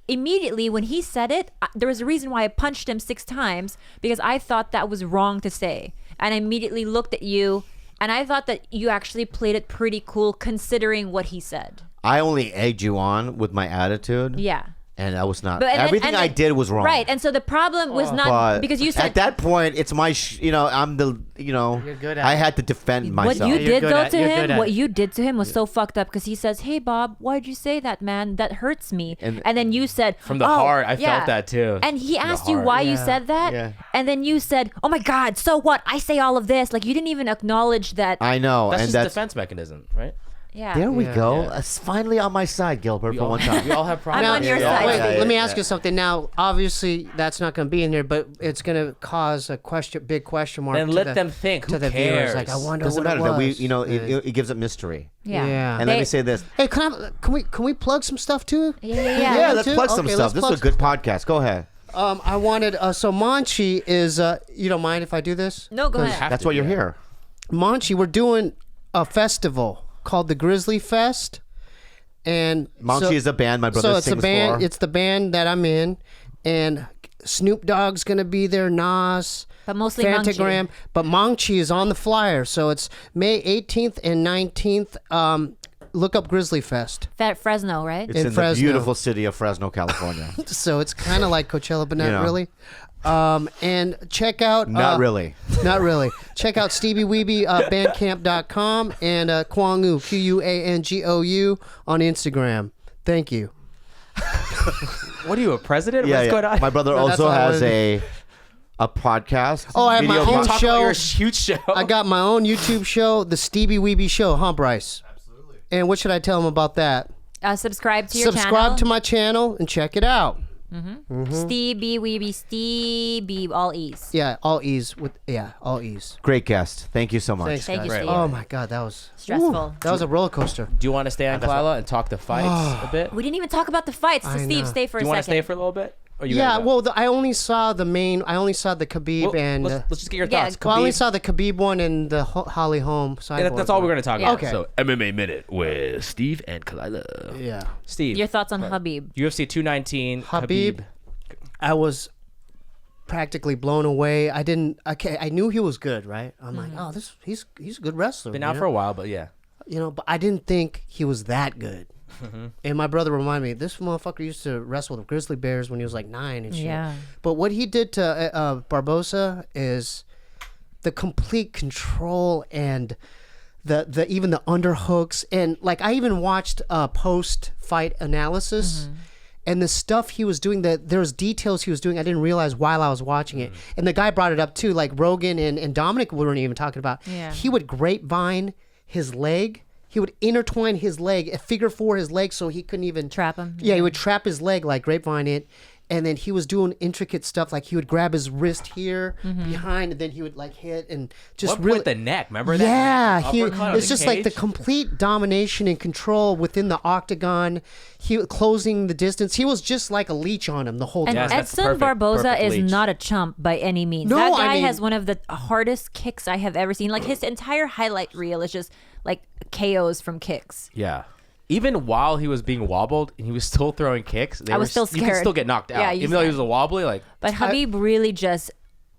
immediately when he said it, there was a reason why I punched him 6 times because I thought that was wrong to say, and I immediately looked at you, and I thought that you actually played it pretty cool considering what he said. I only egged you on with my attitude. Yeah. And I was not. But- and then- Everything and I then- did was wrong. Right, and so the problem was not But because you said at that point, it's my. I'm the. You're good at I it. had to defend myself. what you You're did good though at- to you're good him. at What it. you did to him was so fucked up because he says, "Hey Bob, why'd you say that, man? That hurts me." And- And then you said, From the "Oh, heart, I yeah." felt that too. And he From the asked you heart. why you Yeah. said that, Yeah. and then you said, "Oh my God, so what? I say all of this." Like you didn't even acknowledge that. I know, That's and just that's. defense mechanism, right? Yeah. There we Yeah. go. Yeah. It's finally on my side, Gilbert, We for all, one time. we all have problems. I'm on your side. Wait, Yeah, let me yeah, ask you something. Now, obviously, that's not going to be in there, but it's going to cause a big question mark. Then to let the- them think. to Who the cares? viewers. Like, I wonder Doesn't what matter it that was. it gives it mystery. Yeah. Yeah. And let me say this. Hey, can we plug some stuff too? Yeah. Yeah, let's too? plug some Okay, stuff. let's This is plug a good podcast. Go ahead. I wanted so Monchi is you don't mind if I do this? No, go 'Cause ahead. That's why you're here. Monchi, we're doing a festival called the Grizzly Fest, and Monchi is a band my brother so it's sings a band. for. It's the band that I'm in, and Snoop Dogg's gonna be there. Nas, But mostly Fantagram, but Monchi is on the flyer. So it's May 18th and 19th. Look up Grizzly Fest. Fresno, right? It's in in the Fresno. beautiful city of Fresno, California. So it's kind of like Coachella, but not You know. really. And check out Not really. Not really. Check out Steebeeweebee, bandcamp.com, and Kwangoo, Quangou, on Instagram. Thank you. What are you, a president? Yeah, What's going yeah. on? My brother No, that's also all I has wanted. a podcast. Oh, I have my video own pod- Talk show. about your huge show. I got my own YouTube show, the Steebeeweebee Show, huh, Bryce? Absolutely. And what should I tell them about that? Subscribe to your Subscribe channel. to my channel and check it out. Steebeeweebee, Steve, all E's. Yeah, all E's. All E's. Great guest. Thank you so much. Thanks, Thank guys. you, Steve. Oh my God, that was Stressful. That was a roller coaster. Do you want to stay on Khalyla and talk the fights a bit? Do We didn't even talk about the fights. So I Steve, know. stay for a you second. want to stay for a little bit? Or you Yeah, gotta go? well, I only saw the main. I only saw the Khabib Well, and. let's just get your Yeah, thoughts. Well, I only Khabib. saw the Khabib one and the Holly Holm Yeah, sideboard. that's all we're going to talk about. Okay. So, MMA Minute with Steve and Khalyla. Yeah. Steve. Your thoughts on Habeeb? UFC 219. Habib. I was practically blown away. I knew he was good, right? I'm like, oh, he's a good wrestler. Been you out know? for a while, but yeah. But I didn't think he was that good. And my brother reminded me, this motherfucker used to wrestle with grizzly bears when he was like 9 and shit. Yeah. But what he did to Barbosa is the complete control and the even the underhooks, and like I even watched post fight analysis. And the stuff he was doing, there's details he was doing I didn't realize while I was watching it. And the guy brought it up too, like Rogan and Dominic weren't even talking about. Yeah. He would grapevine his leg. He would intertwine his leg, a figure four his leg, so he couldn't even Trap him. Yeah, he would trap his leg, like grapevine it. And then he was doing intricate stuff, like he would grab his wrist here behind, and then he would like hit and just What really with the neck? Remember that? yeah, Uppercut on it's the just like the cage? complete domination and control within the octagon. He closing the distance. He was just like a leech on him the whole And time. Yes, that's Edson perfect- Barboza perfect is leech. not a chump by any means. No, that I guy mean- has one of the hardest kicks I have ever seen. Like his entire highlight reel is just like KOs from kicks. Yeah. Even while he was being wobbled, he was still throwing kicks. I was still You can scared. still get knocked out. Yeah, you even though he can. was a wobbly, like But Habeeb really just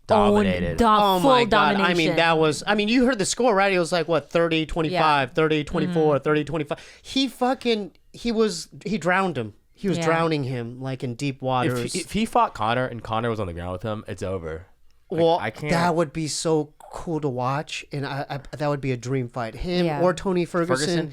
Dominated. owned Oh full my God. domination. I mean, that was, you heard the score, right? It was like, what, 30-25, Yeah. 30-24, 30-25. He drowned him. He was Yeah. drowning him like in deep waters. If he fought Connor and Connor was on the ground with him, it's over. well, I can't. that would be so cool to watch, and I that would be a dream fight. Him Yeah. or Tony Ferguson.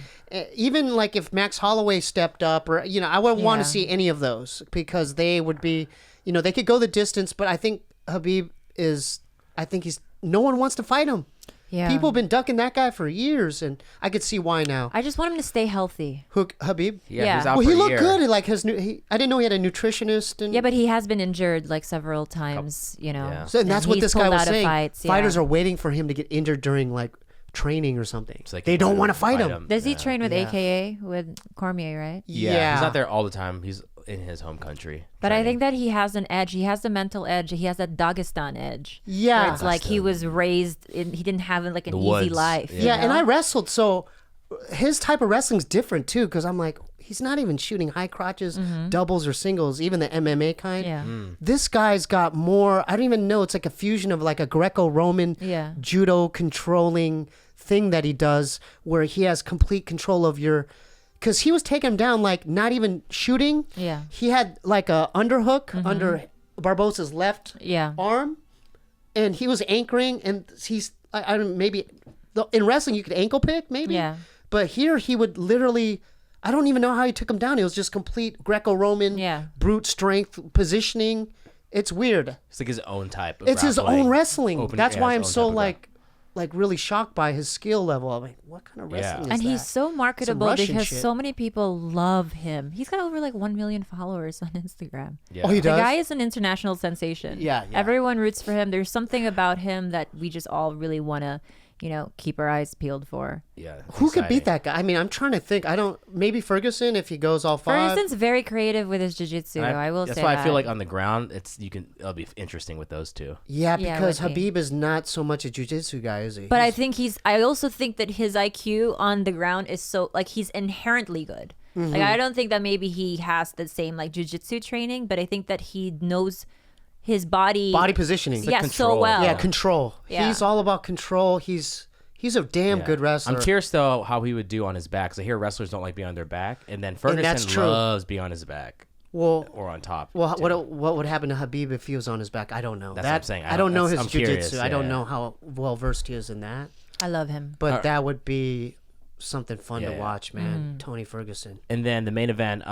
Even like if Max Holloway stepped up, or I would want Yeah. to see any of those because they would be, they could go the distance. But I think Habeeb is. I think no one wants to fight him. Yeah. People have been ducking that guy for years, and I could see why now. I just want him to stay healthy. Habib. Yeah. He's out Well, for he a looked year. good. Like I didn't know he had a nutritionist. And Yeah, but he has been injured like several times, Yeah. So, and that's what he's this guy pulled was out of saying. fights, yeah. Fighters are waiting for him to get injured during like training or something. It's like They you don't wanna want to fight him. him. Does he Yeah. train with Yeah. AKA with Cormier, right? Yeah, he's not there all the time. He's in his home country. But I training. think that he has an edge. He has the mental edge. He has that Dagestan edge. Yeah. Where it's like he was raised he didn't have like an The easy woods. life. Yeah. Yeah, you and know? I wrestled, so his type of wrestling's different too. Because I'm like, he's not even shooting high crotches, doubles or singles, even the MMA kind. Yeah. This guy's got more. I don't even know. It's like a fusion of like a Greco-Roman Yeah. judo controlling thing that he does, where he has complete control of your. Because he was taking him down, like not even shooting. Yeah. He had like a underhook under Barbosa's left Yeah. arm, and he was anchoring, and he's I don't maybe in wrestling you could ankle pick maybe, Yeah. but here he would literally. I don't even know how he took him down. It was just complete Greco-Roman, Yeah. brute strength positioning. It's weird. it's like his own type of It's his grappling. own wrestling. Open- That's yeah, why his I'm own so type of like really shocked by his skill level. I'm like, what kind of Yeah. wrestling is And that? he's so marketable Russian because shit. so many people love him. He's got over like 1 million followers on Instagram. Yeah. Oh, he The does. guy is an international sensation. Yeah. Everyone roots for him. There's something about him that we just all really want to, keep our eyes peeled for. Yeah. Who could beat exciting. that guy? I mean, I'm trying to think. Maybe Ferguson if he goes all five. Ferguson's very creative with his jiu-jitsu. And I will That's say why that. I feel like on the ground, it'll be interesting with those two. Yeah, Yeah, because would be. Habeeb is not so much a jiu-jitsu guy, is he? But I think I also think that his IQ on the ground is so, like, he's inherently good. Mm-hmm. Like, I don't think that maybe he has the same, like, jiu-jitsu training, but I think that he knows his body. body positioning. Yeah, so control. well. Yeah, control. Yeah. He's all about control. He's a damn Yeah. good wrestler. I'm curious though how he would do on his back. Because I hear wrestlers don't like being on their back, and then that's Ferguson true. loves being on his back Well, or on top. well, too. what would happen to Habib if he was on his back? I don't know. That's what I'm saying. I don't know his I'm curious. jiu-jitsu. I don't Yeah. know how well versed he is in that. I love him. But Alright. that would be something fun to Yeah. watch, man. Tony Ferguson. And then the main event,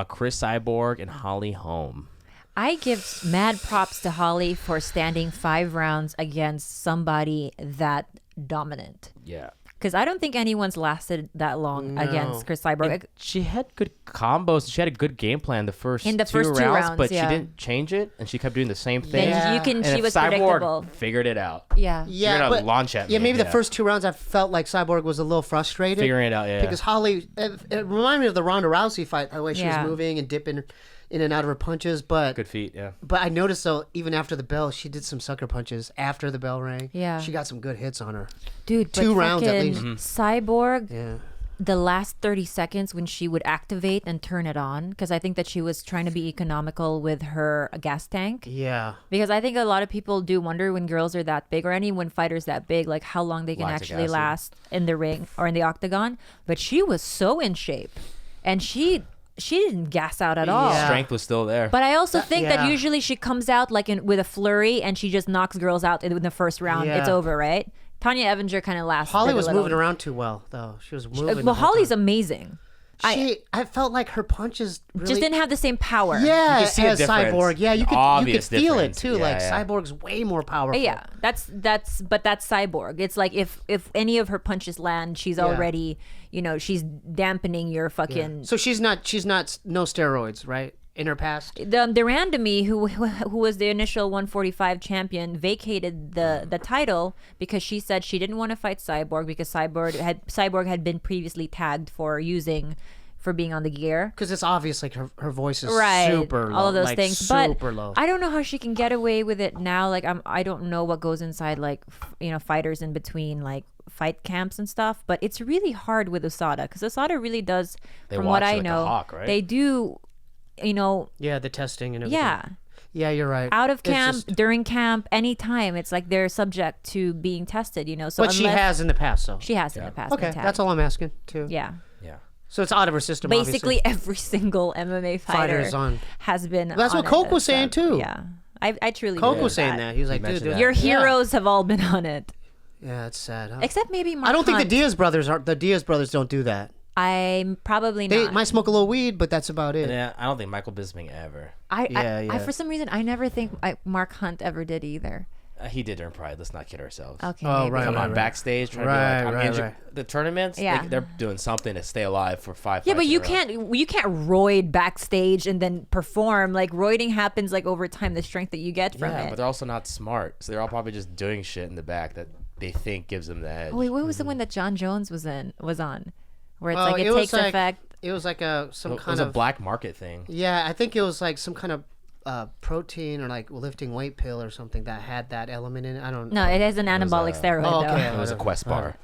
Chris Cyborg and Holly Holm. I give mad props to Holly for standing 5 rounds against somebody that dominant. Yeah. Because I don't think anyone's lasted that long against Chris Cyborg. She had good combos. She had a good game plan the first In the two first two rounds, but yeah. she didn't change it, and she kept doing the same thing. Then you can. And She if was Cyborg predictable. figured it out. Yeah. Yeah, gonna but launch at yeah, me, maybe yeah. the first 2 rounds I felt like Cyborg was a little frustrated. Figuring it out, yeah. Because Holly, it reminded me of the Ronda Rousey fight, the way she Yeah. was moving and dipping in and out of her punches. But Good feet, yeah. but I noticed though, even after the bell, she did some sucker punches after the bell rang. Yeah. she got some good hits on her. Dude, but 2 rounds at fucking least. Cyborg, Yeah, the last 30 seconds when she would activate and turn it on, because I think that she was trying to be economical with her gas tank. yeah. Because I think a lot of people do wonder when girls are that big or anyone fighters that big, like how long they can Lactic actually acid. last in the ring or in the octagon. But she was so in shape, and she didn't gas out at all. Yeah. Strength was still there. But I also think yeah. that usually she comes out like with a flurry and she just knocks girls out in the first round. Yeah. It's over, right? Tanya Evinger kind of lasted. Holly a was little. moving around too well though. She was moving. the Well, whole Holly's time. amazing. I felt like her punches really, Just didn't have the same power. Yeah, You could see a as difference. Cyborg. Yeah, you could Obvious feel it difference. too. Yeah, like yeah. Cyborg's way more powerful. Yeah, that's Cyborg. It's like if any of her punches land, she's already, she's dampening your fucking. So she's not no steroids, right? In her past. The Randami, who was the initial 145 champion, vacated the title because she said she didn't want to fight Cyborg because Cyborg had been previously tagged for being on the gear. Because it's obvious, like her voice is Right, super low. all of those like, things. Super But low. I don't know how she can get away with it now. Like I don't know what goes inside like fighters in between like fight camps and stuff. But it's really hard with USADA because USADA really does, They from watch what it I like a know, hawk, right? they do. Yeah, the testing and everything. Yeah. Yeah, you're right. Out of It's camp, just- during camp, anytime. It's like they're subject to being tested, So but she has in the past, though. She has in the past. Okay, been tagged. that's all I'm asking too. Yeah. Yeah. So it's out of her system. Basically, every single MMA fighter Fighters on. has been. That's on what it Coke as was saying, sub. too. Yeah, I truly. Coke believe was saying that. He was like, dude, mentioned that. Your yeah. heroes have all been on it, Yeah, it's sad. Huh? except maybe Mark I don't think the Hunt. Diaz brothers are. The Diaz brothers don't do that. I'm probably They not. might smoke a little weed, but that's about it. Yeah, I don't think Michael Bisping ever. Yeah. For some reason, I never think Mark Hunt ever did either. He did earn pride. Let's not kid ourselves. Okay. Oh, maybe. right, Come right, on, backstage trying to Right, be like, I'm right, injured. right. The tournaments, Yeah. they're doing something to stay alive for 5 Yeah, fights but in you a row. can't roid backstage and then perform. Like roiding happens like over time, the strength that you get from Yeah, it. but they're also not smart, so they're all probably just doing shit in the back that they think gives them the edge. Oh, wait, what was the one that John Jones was on? Where it's Oh, like it was takes like- effect. It was like some It kind was of a black market thing. Yeah, I think it was like some kind of protein or like lifting weight pill or something that had that element in it. I don't. No, it is an anabolic steroid. Oh, though. okay. It was a Quest bar.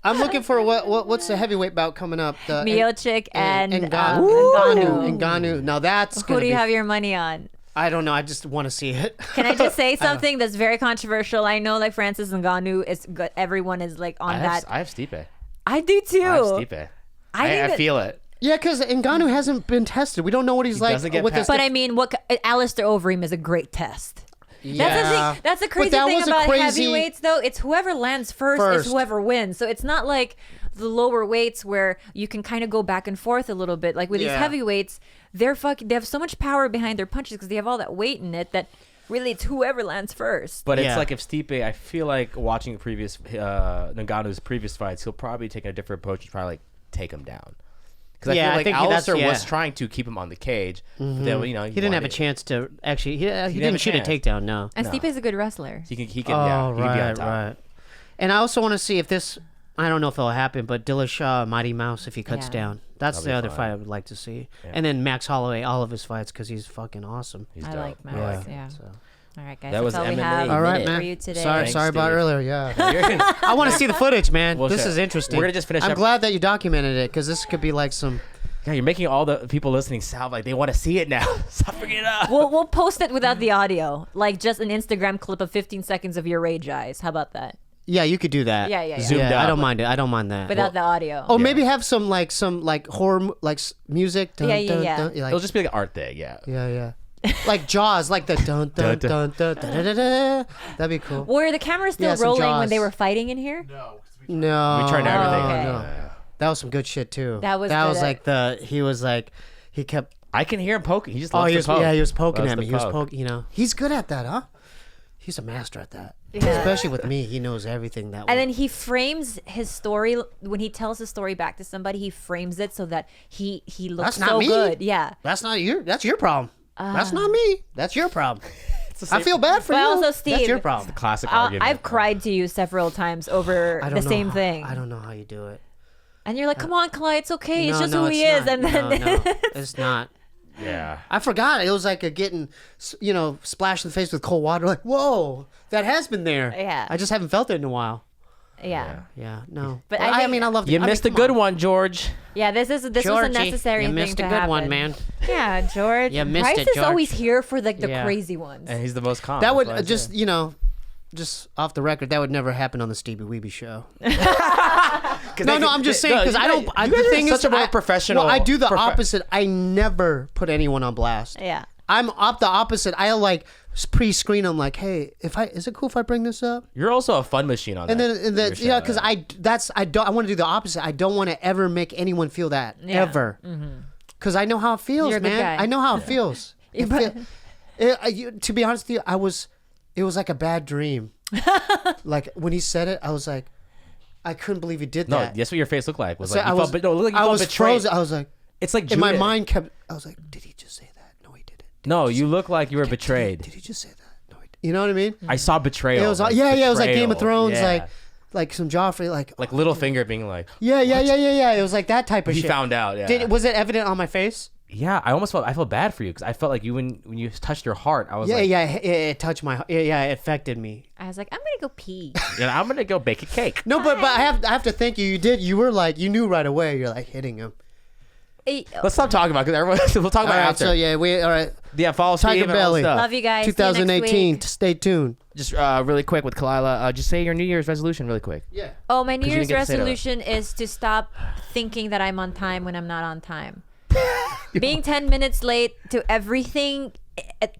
I'm looking for what's the heavyweight bout coming up? The Miocic and Ngannou. Ngannou. Now that's Who gonna do you be, have your money on? I don't know. I just want to see it. Can I just say something that's very controversial? I know like Francis Ngannou is good. Everyone is like on that. I have Stipe. I do too. I have Stipe. I think I that- feel it. Yeah, because Ngannou hasn't been tested. We don't know what he's like doesn't get with past- this. But I mean, Alistair Overeem is a great test. Yeah. That's the thing. That's the crazy that thing was a about crazy- heavyweights, though. It's whoever lands first is whoever wins. So it's not like the lower weights where you can kind of go back and forth a little bit. Like with these Yeah. heavyweights, they have so much power behind their punches because they have all that weight in it that really it's whoever lands first. But Yeah. it's like if Stipe, I feel like watching Ngannou's previous fights, he'll probably take a different approach and try to like take him down. Because Yeah, I I feel think like that's- Alistair was yeah. trying to keep him on the cage, but then he he didn't have a wanted- chance to actually. He have didn't a shoot a chance. takedown. No. And Stipe is a good wrestler. He can Oh, he can be on top. And I also want to see if this. I don't know if it'll happen, but Dillashaw, Mighty Mouse, if he cuts Yeah. down, that's That'll the be other fun. fight I would like to see. Yeah. And then Max Holloway, all of his fights, because he's fucking awesome. He's I dope. like Max. I like Yeah. So. All right, guys. That was that's all we MMA have All right, Minute. man. for you today. Sorry, Thanks, sorry about Steve. earlier. Yeah. You're- I want to see the footage, man. Well, this shit. is interesting. We're gonna just finish I'm up- glad that you documented it because this could be like some. Yeah, you're making all the people listening sound like they want to see it now. Stop bringing it up. We'll post it without the audio, like just an Instagram clip of 15 seconds of your rage eyes. How about that? Yeah, you could do that. Yeah. Zoomed Yeah, I up. don't mind it. I don't mind that. Without the audio. Oh, maybe have some horror music. Dun, Yeah, yeah, dun, yeah. dun, like, It'll just be like an art thing, yeah. yeah. Like Jaws, like the dun dun dun dun dun dun dun. That'd be cool. Were the cameras still Yeah, some rolling when Jaws. they were fighting in here? No, We turned everything. okay. No. That was some good shit too. That was that good was at- like he kept. I can hear him poking. He just Oh, loves he to was poke. he was poking Loves at to me. He was poke. poking. You know, he's good at that, huh? He's a master at that. Yeah. Especially with me, he knows everything that. And then he frames his story when he tells his story back to somebody. He frames it so that he looks That's not so me. good. Yeah. That's your problem. That's not me. That's your problem. I feel bad for But you. also, Steve, that's your problem. Classic argument. I've cried to you several times over I the don't know same how- thing. I don't know how you do it. And you're like, come on, Khalyla, it's okay. It's No, just no, who he is. not. And then no, it's not. Yeah. I forgot. It was like a getting, splashed in the face with cold water. Like, whoa, that has been there. Yeah. I just haven't felt it in a while. yeah. Yeah, no. But Well, I I think- mean, I love. You missed a good one, George. Yeah, this was a Georgie, necessary you thing missed to a good one, happen. man. Yeah, George. You missed Bryce it, is George. always here for like the Yeah. crazy ones. And he's the most calm. That would That's why I just, said. just off the record, that would never happen on the Steebeeweebee show. 'Cause No, they- I'm just they- saying no, because you I guys- don't. you The guys are thing such is, a more professional. Well, I do the profe- opposite. I never put anyone on blast. Yeah. I'm up the opposite. I like pre-screen them. Like, hey, is it cool if I bring this up? You're also a fun machine on And that. then your show, yeah, because I want to do the opposite. I don't want to ever make anyone feel that Yeah. ever. Because I know how it feels, You're a good man. guy. I know how it feels. Yeah, To be honest with you, it was like a bad dream. Like when he said it, I was like, I couldn't believe he did No, that. that's what your face looked like. Was So like you I was, felt, no, it looked like you I felt was betrayed. frozen. I was like, It's like in my Judas. mind I was like, did he just say that? No, he didn't. No, you look like you were betrayed. Did he just say that? No, he didn't. You know what I mean? I saw betrayal. It was like yeah, it was like Game of betrayal. Thrones, Yeah. like some Joffrey, like Littlefinger being like, yeah. It was like that type of he shit. found out. Yeah. Was it evident on my face? Yeah, I felt bad for you because I felt like you when you touched your heart, I was Yeah, like, it touched my. Yeah, it affected me. I was like, I'm gonna go pee. yeah, I'm gonna go bake a cake. No, but I have to thank you. You did. You were like, you knew right away. You're like hitting him. Let's stop talking about it because everyone. We'll talk All about it right, after. so yeah, all right. Yeah, follow Steve and all TigerBelly. stuff. Love you guys. See you next 2018. week. Stay tuned. Just really quick with Khalyla. Just say your New Year's resolution really quick. Yeah. Oh, my New 'Cause you Year's didn't get to say that. resolution is to stop thinking that I'm on time when I'm not on time. Being 10 minutes late to everything,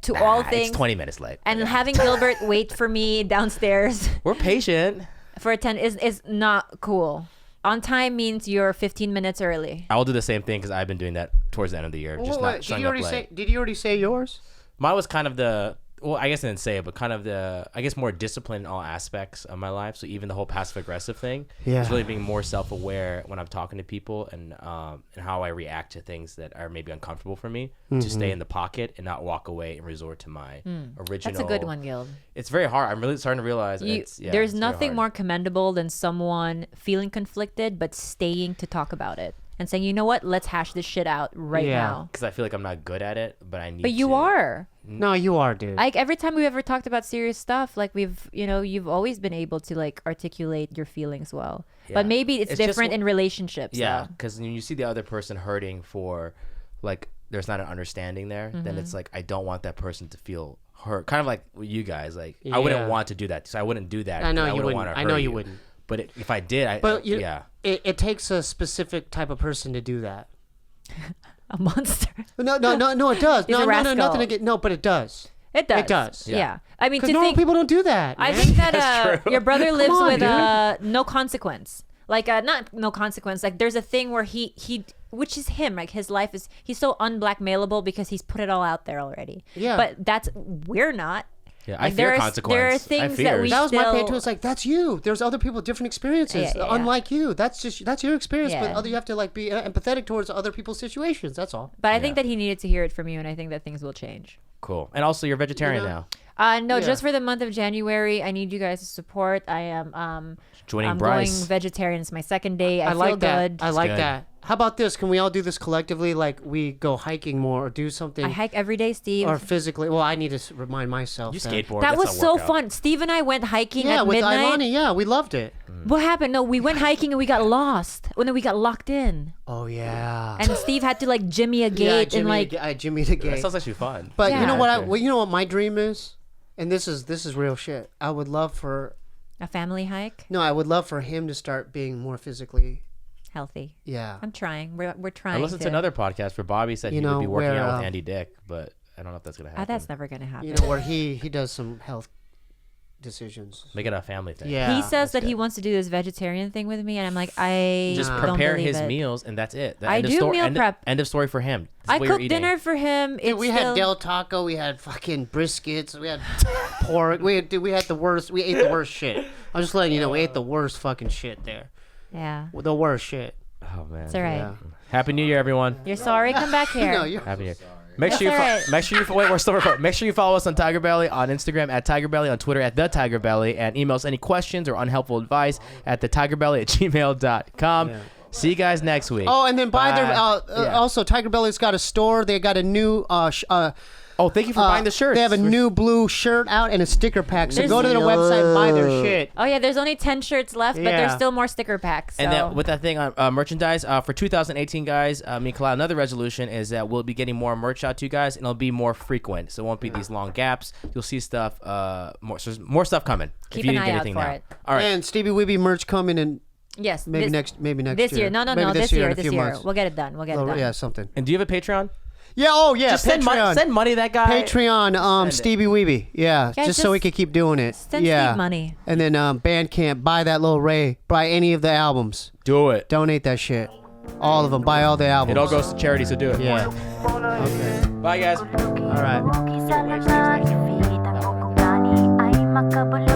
to all things, It's 20 minutes late. and having Gilbert wait for me downstairs We're patient. for a 10 is not cool. On time means you're 15 minutes early. I will do the same thing because I've been doing that towards the end of the year. Just not showing up late. Did you already say yours? Mine was kind of well, I guess I didn't say it, but kind of I guess more discipline in all aspects of my life. So even the whole passive aggressive thing is really being more self-aware when I'm talking to people and how I react to things that are maybe uncomfortable for me to stay in the pocket and not walk away and resort to my original. That's a good one, Gil. It's very hard. I'm really starting to realize There's it's very nothing hard. more commendable than someone feeling conflicted but staying to talk about it and saying, you know what, let's hash this shit out right now. Because I feel like I'm not good at it, but I need But you to. are. No, you are, dude. Like every time we've ever talked about serious stuff, like you've always been able to like articulate your feelings well. Yeah. But maybe it's It's just different in relationships. Yeah, though. because when you see the other person hurting for, like, there's not an understanding there, then it's like I don't want that person to feel hurt. Kind of like with you guys, like I wouldn't Yeah. want to do that. So I wouldn't do that. I know because you wouldn't wouldn't. wanna I know hurt you wouldn't. But if I did, But yeah. it takes a specific type of person to do that. A monster. No, it does. He's a No, rascal. nothing against. No, but it does. It does. It does. Yeah. I mean, Because to normal think people don't do that. I man. think that your brother lives on, with dude. no consequence. Like not no consequence. Like there's a thing where he which is him. Like his life is he's so unblackmailable because he's put it all out there already. Yeah. But we're not. Yeah, I Like, fear there are consequence. things I that fear. we That was my still- pain too. It's like that's you. There's other people with different experiences, Yeah. unlike you. That's your experience. Yeah. But you have to like be empathetic towards other people's situations. That's all. But I think that he needed to hear it from you, and I think that things will change. Cool. And also, you're vegetarian You know? now. No, Yeah. just for the month of January, I need you guys to support. I am Joining I'm Bryce. going vegetarian. It's my second day. I feel like that. good. I like good. that. How about this? Can we all do this collectively? Like we go hiking more or do something I hike every day, Steve. or physically. Well, I need to remind myself. You that. skateboard. That That's was not so workout. fun. Steve and I went hiking Yeah, at with midnight. Ilani. Yeah, we loved it. What happened? No, we went hiking and we got lost. Well, no, we got locked in. Oh yeah. And Steve had to like jimmy a yeah, gate Jimmy, and like Jimmy the That gate. sounds actually fun. But Yeah. you know what? Okay. You know what my dream is, and this is real shit. I would love for a family hike. I would love for him to start being more physically. Healthy. Yeah. I'm trying. We're I trying. listened to another podcast where Bobby said You he would know, be working where, out with Andy Dick, but I don't know if that's gonna happen. That's never gonna happen. You know where he does some health decisions. Make it a family thing. Yeah. he says that he good. wants to do this vegetarian thing with me, and I'm like, I Just don't prepare believe his it. meals, and that's it. I End of do story, meal end, prep. End of story for him. This is I what you're cook eating. dinner for him. Dude, we had Del Taco, we had fucking briskets, we had pork, we had the worst. We ate the worst shit. I'm just letting you know, we ate the worst fucking shit there. Yeah, The worst shit. Oh man. it's all right. Yeah. Happy New Year, everyone. You're sorry. Come back here. No, you're Happy New Year. Make That's sure you all right. make sure you wait. We're still recording. Make sure you follow us on TigerBelly on Instagram at TigerBelly, on Twitter at TheTigerBelly, and email us any questions or unhelpful advice at thetigerbelly@gmail.com. Yeah. See you guys next week. Oh, and then buy their. Yeah. Also, TigerBelly's got a store. They got a new. Oh, thank you for buying the shirts. They have a new blue shirt out and a sticker pack. So There's- go to their website and buy their shit. Oh yeah, there's only 10 shirts left, but there's Yeah. still more sticker packs. So. And then with that thing on merchandise for 2018, guys, me and Khalyla, another resolution is that we'll be getting more merch out to you guys, and it'll be more frequent. So it won't be these long gaps. You'll see stuff, more. So there's more stuff coming. Keep if you an didn't eye get out anything for now. it. All right. And Steebeeweebee merch coming in yes, maybe this, next this year. No, Maybe this year. in a This few year. months. We'll get it done. We'll get it done. Yeah, something. And do you have a Patreon? Yeah. Oh yeah. Just send Patreon. money to that guy. Patreon. Send it. Steebeeweebee. Yeah. Yeah, just so we just can keep doing it. Send yeah. Steve money. And then Bandcamp. Buy that little Ray. Buy any of the albums. Do it. Donate that shit. All of them. Buy all the albums. It all goes to charity, so do it. Yeah. Okay. Bye, guys. All right. Kisa lang nakikita mo kung tani ay makabulo.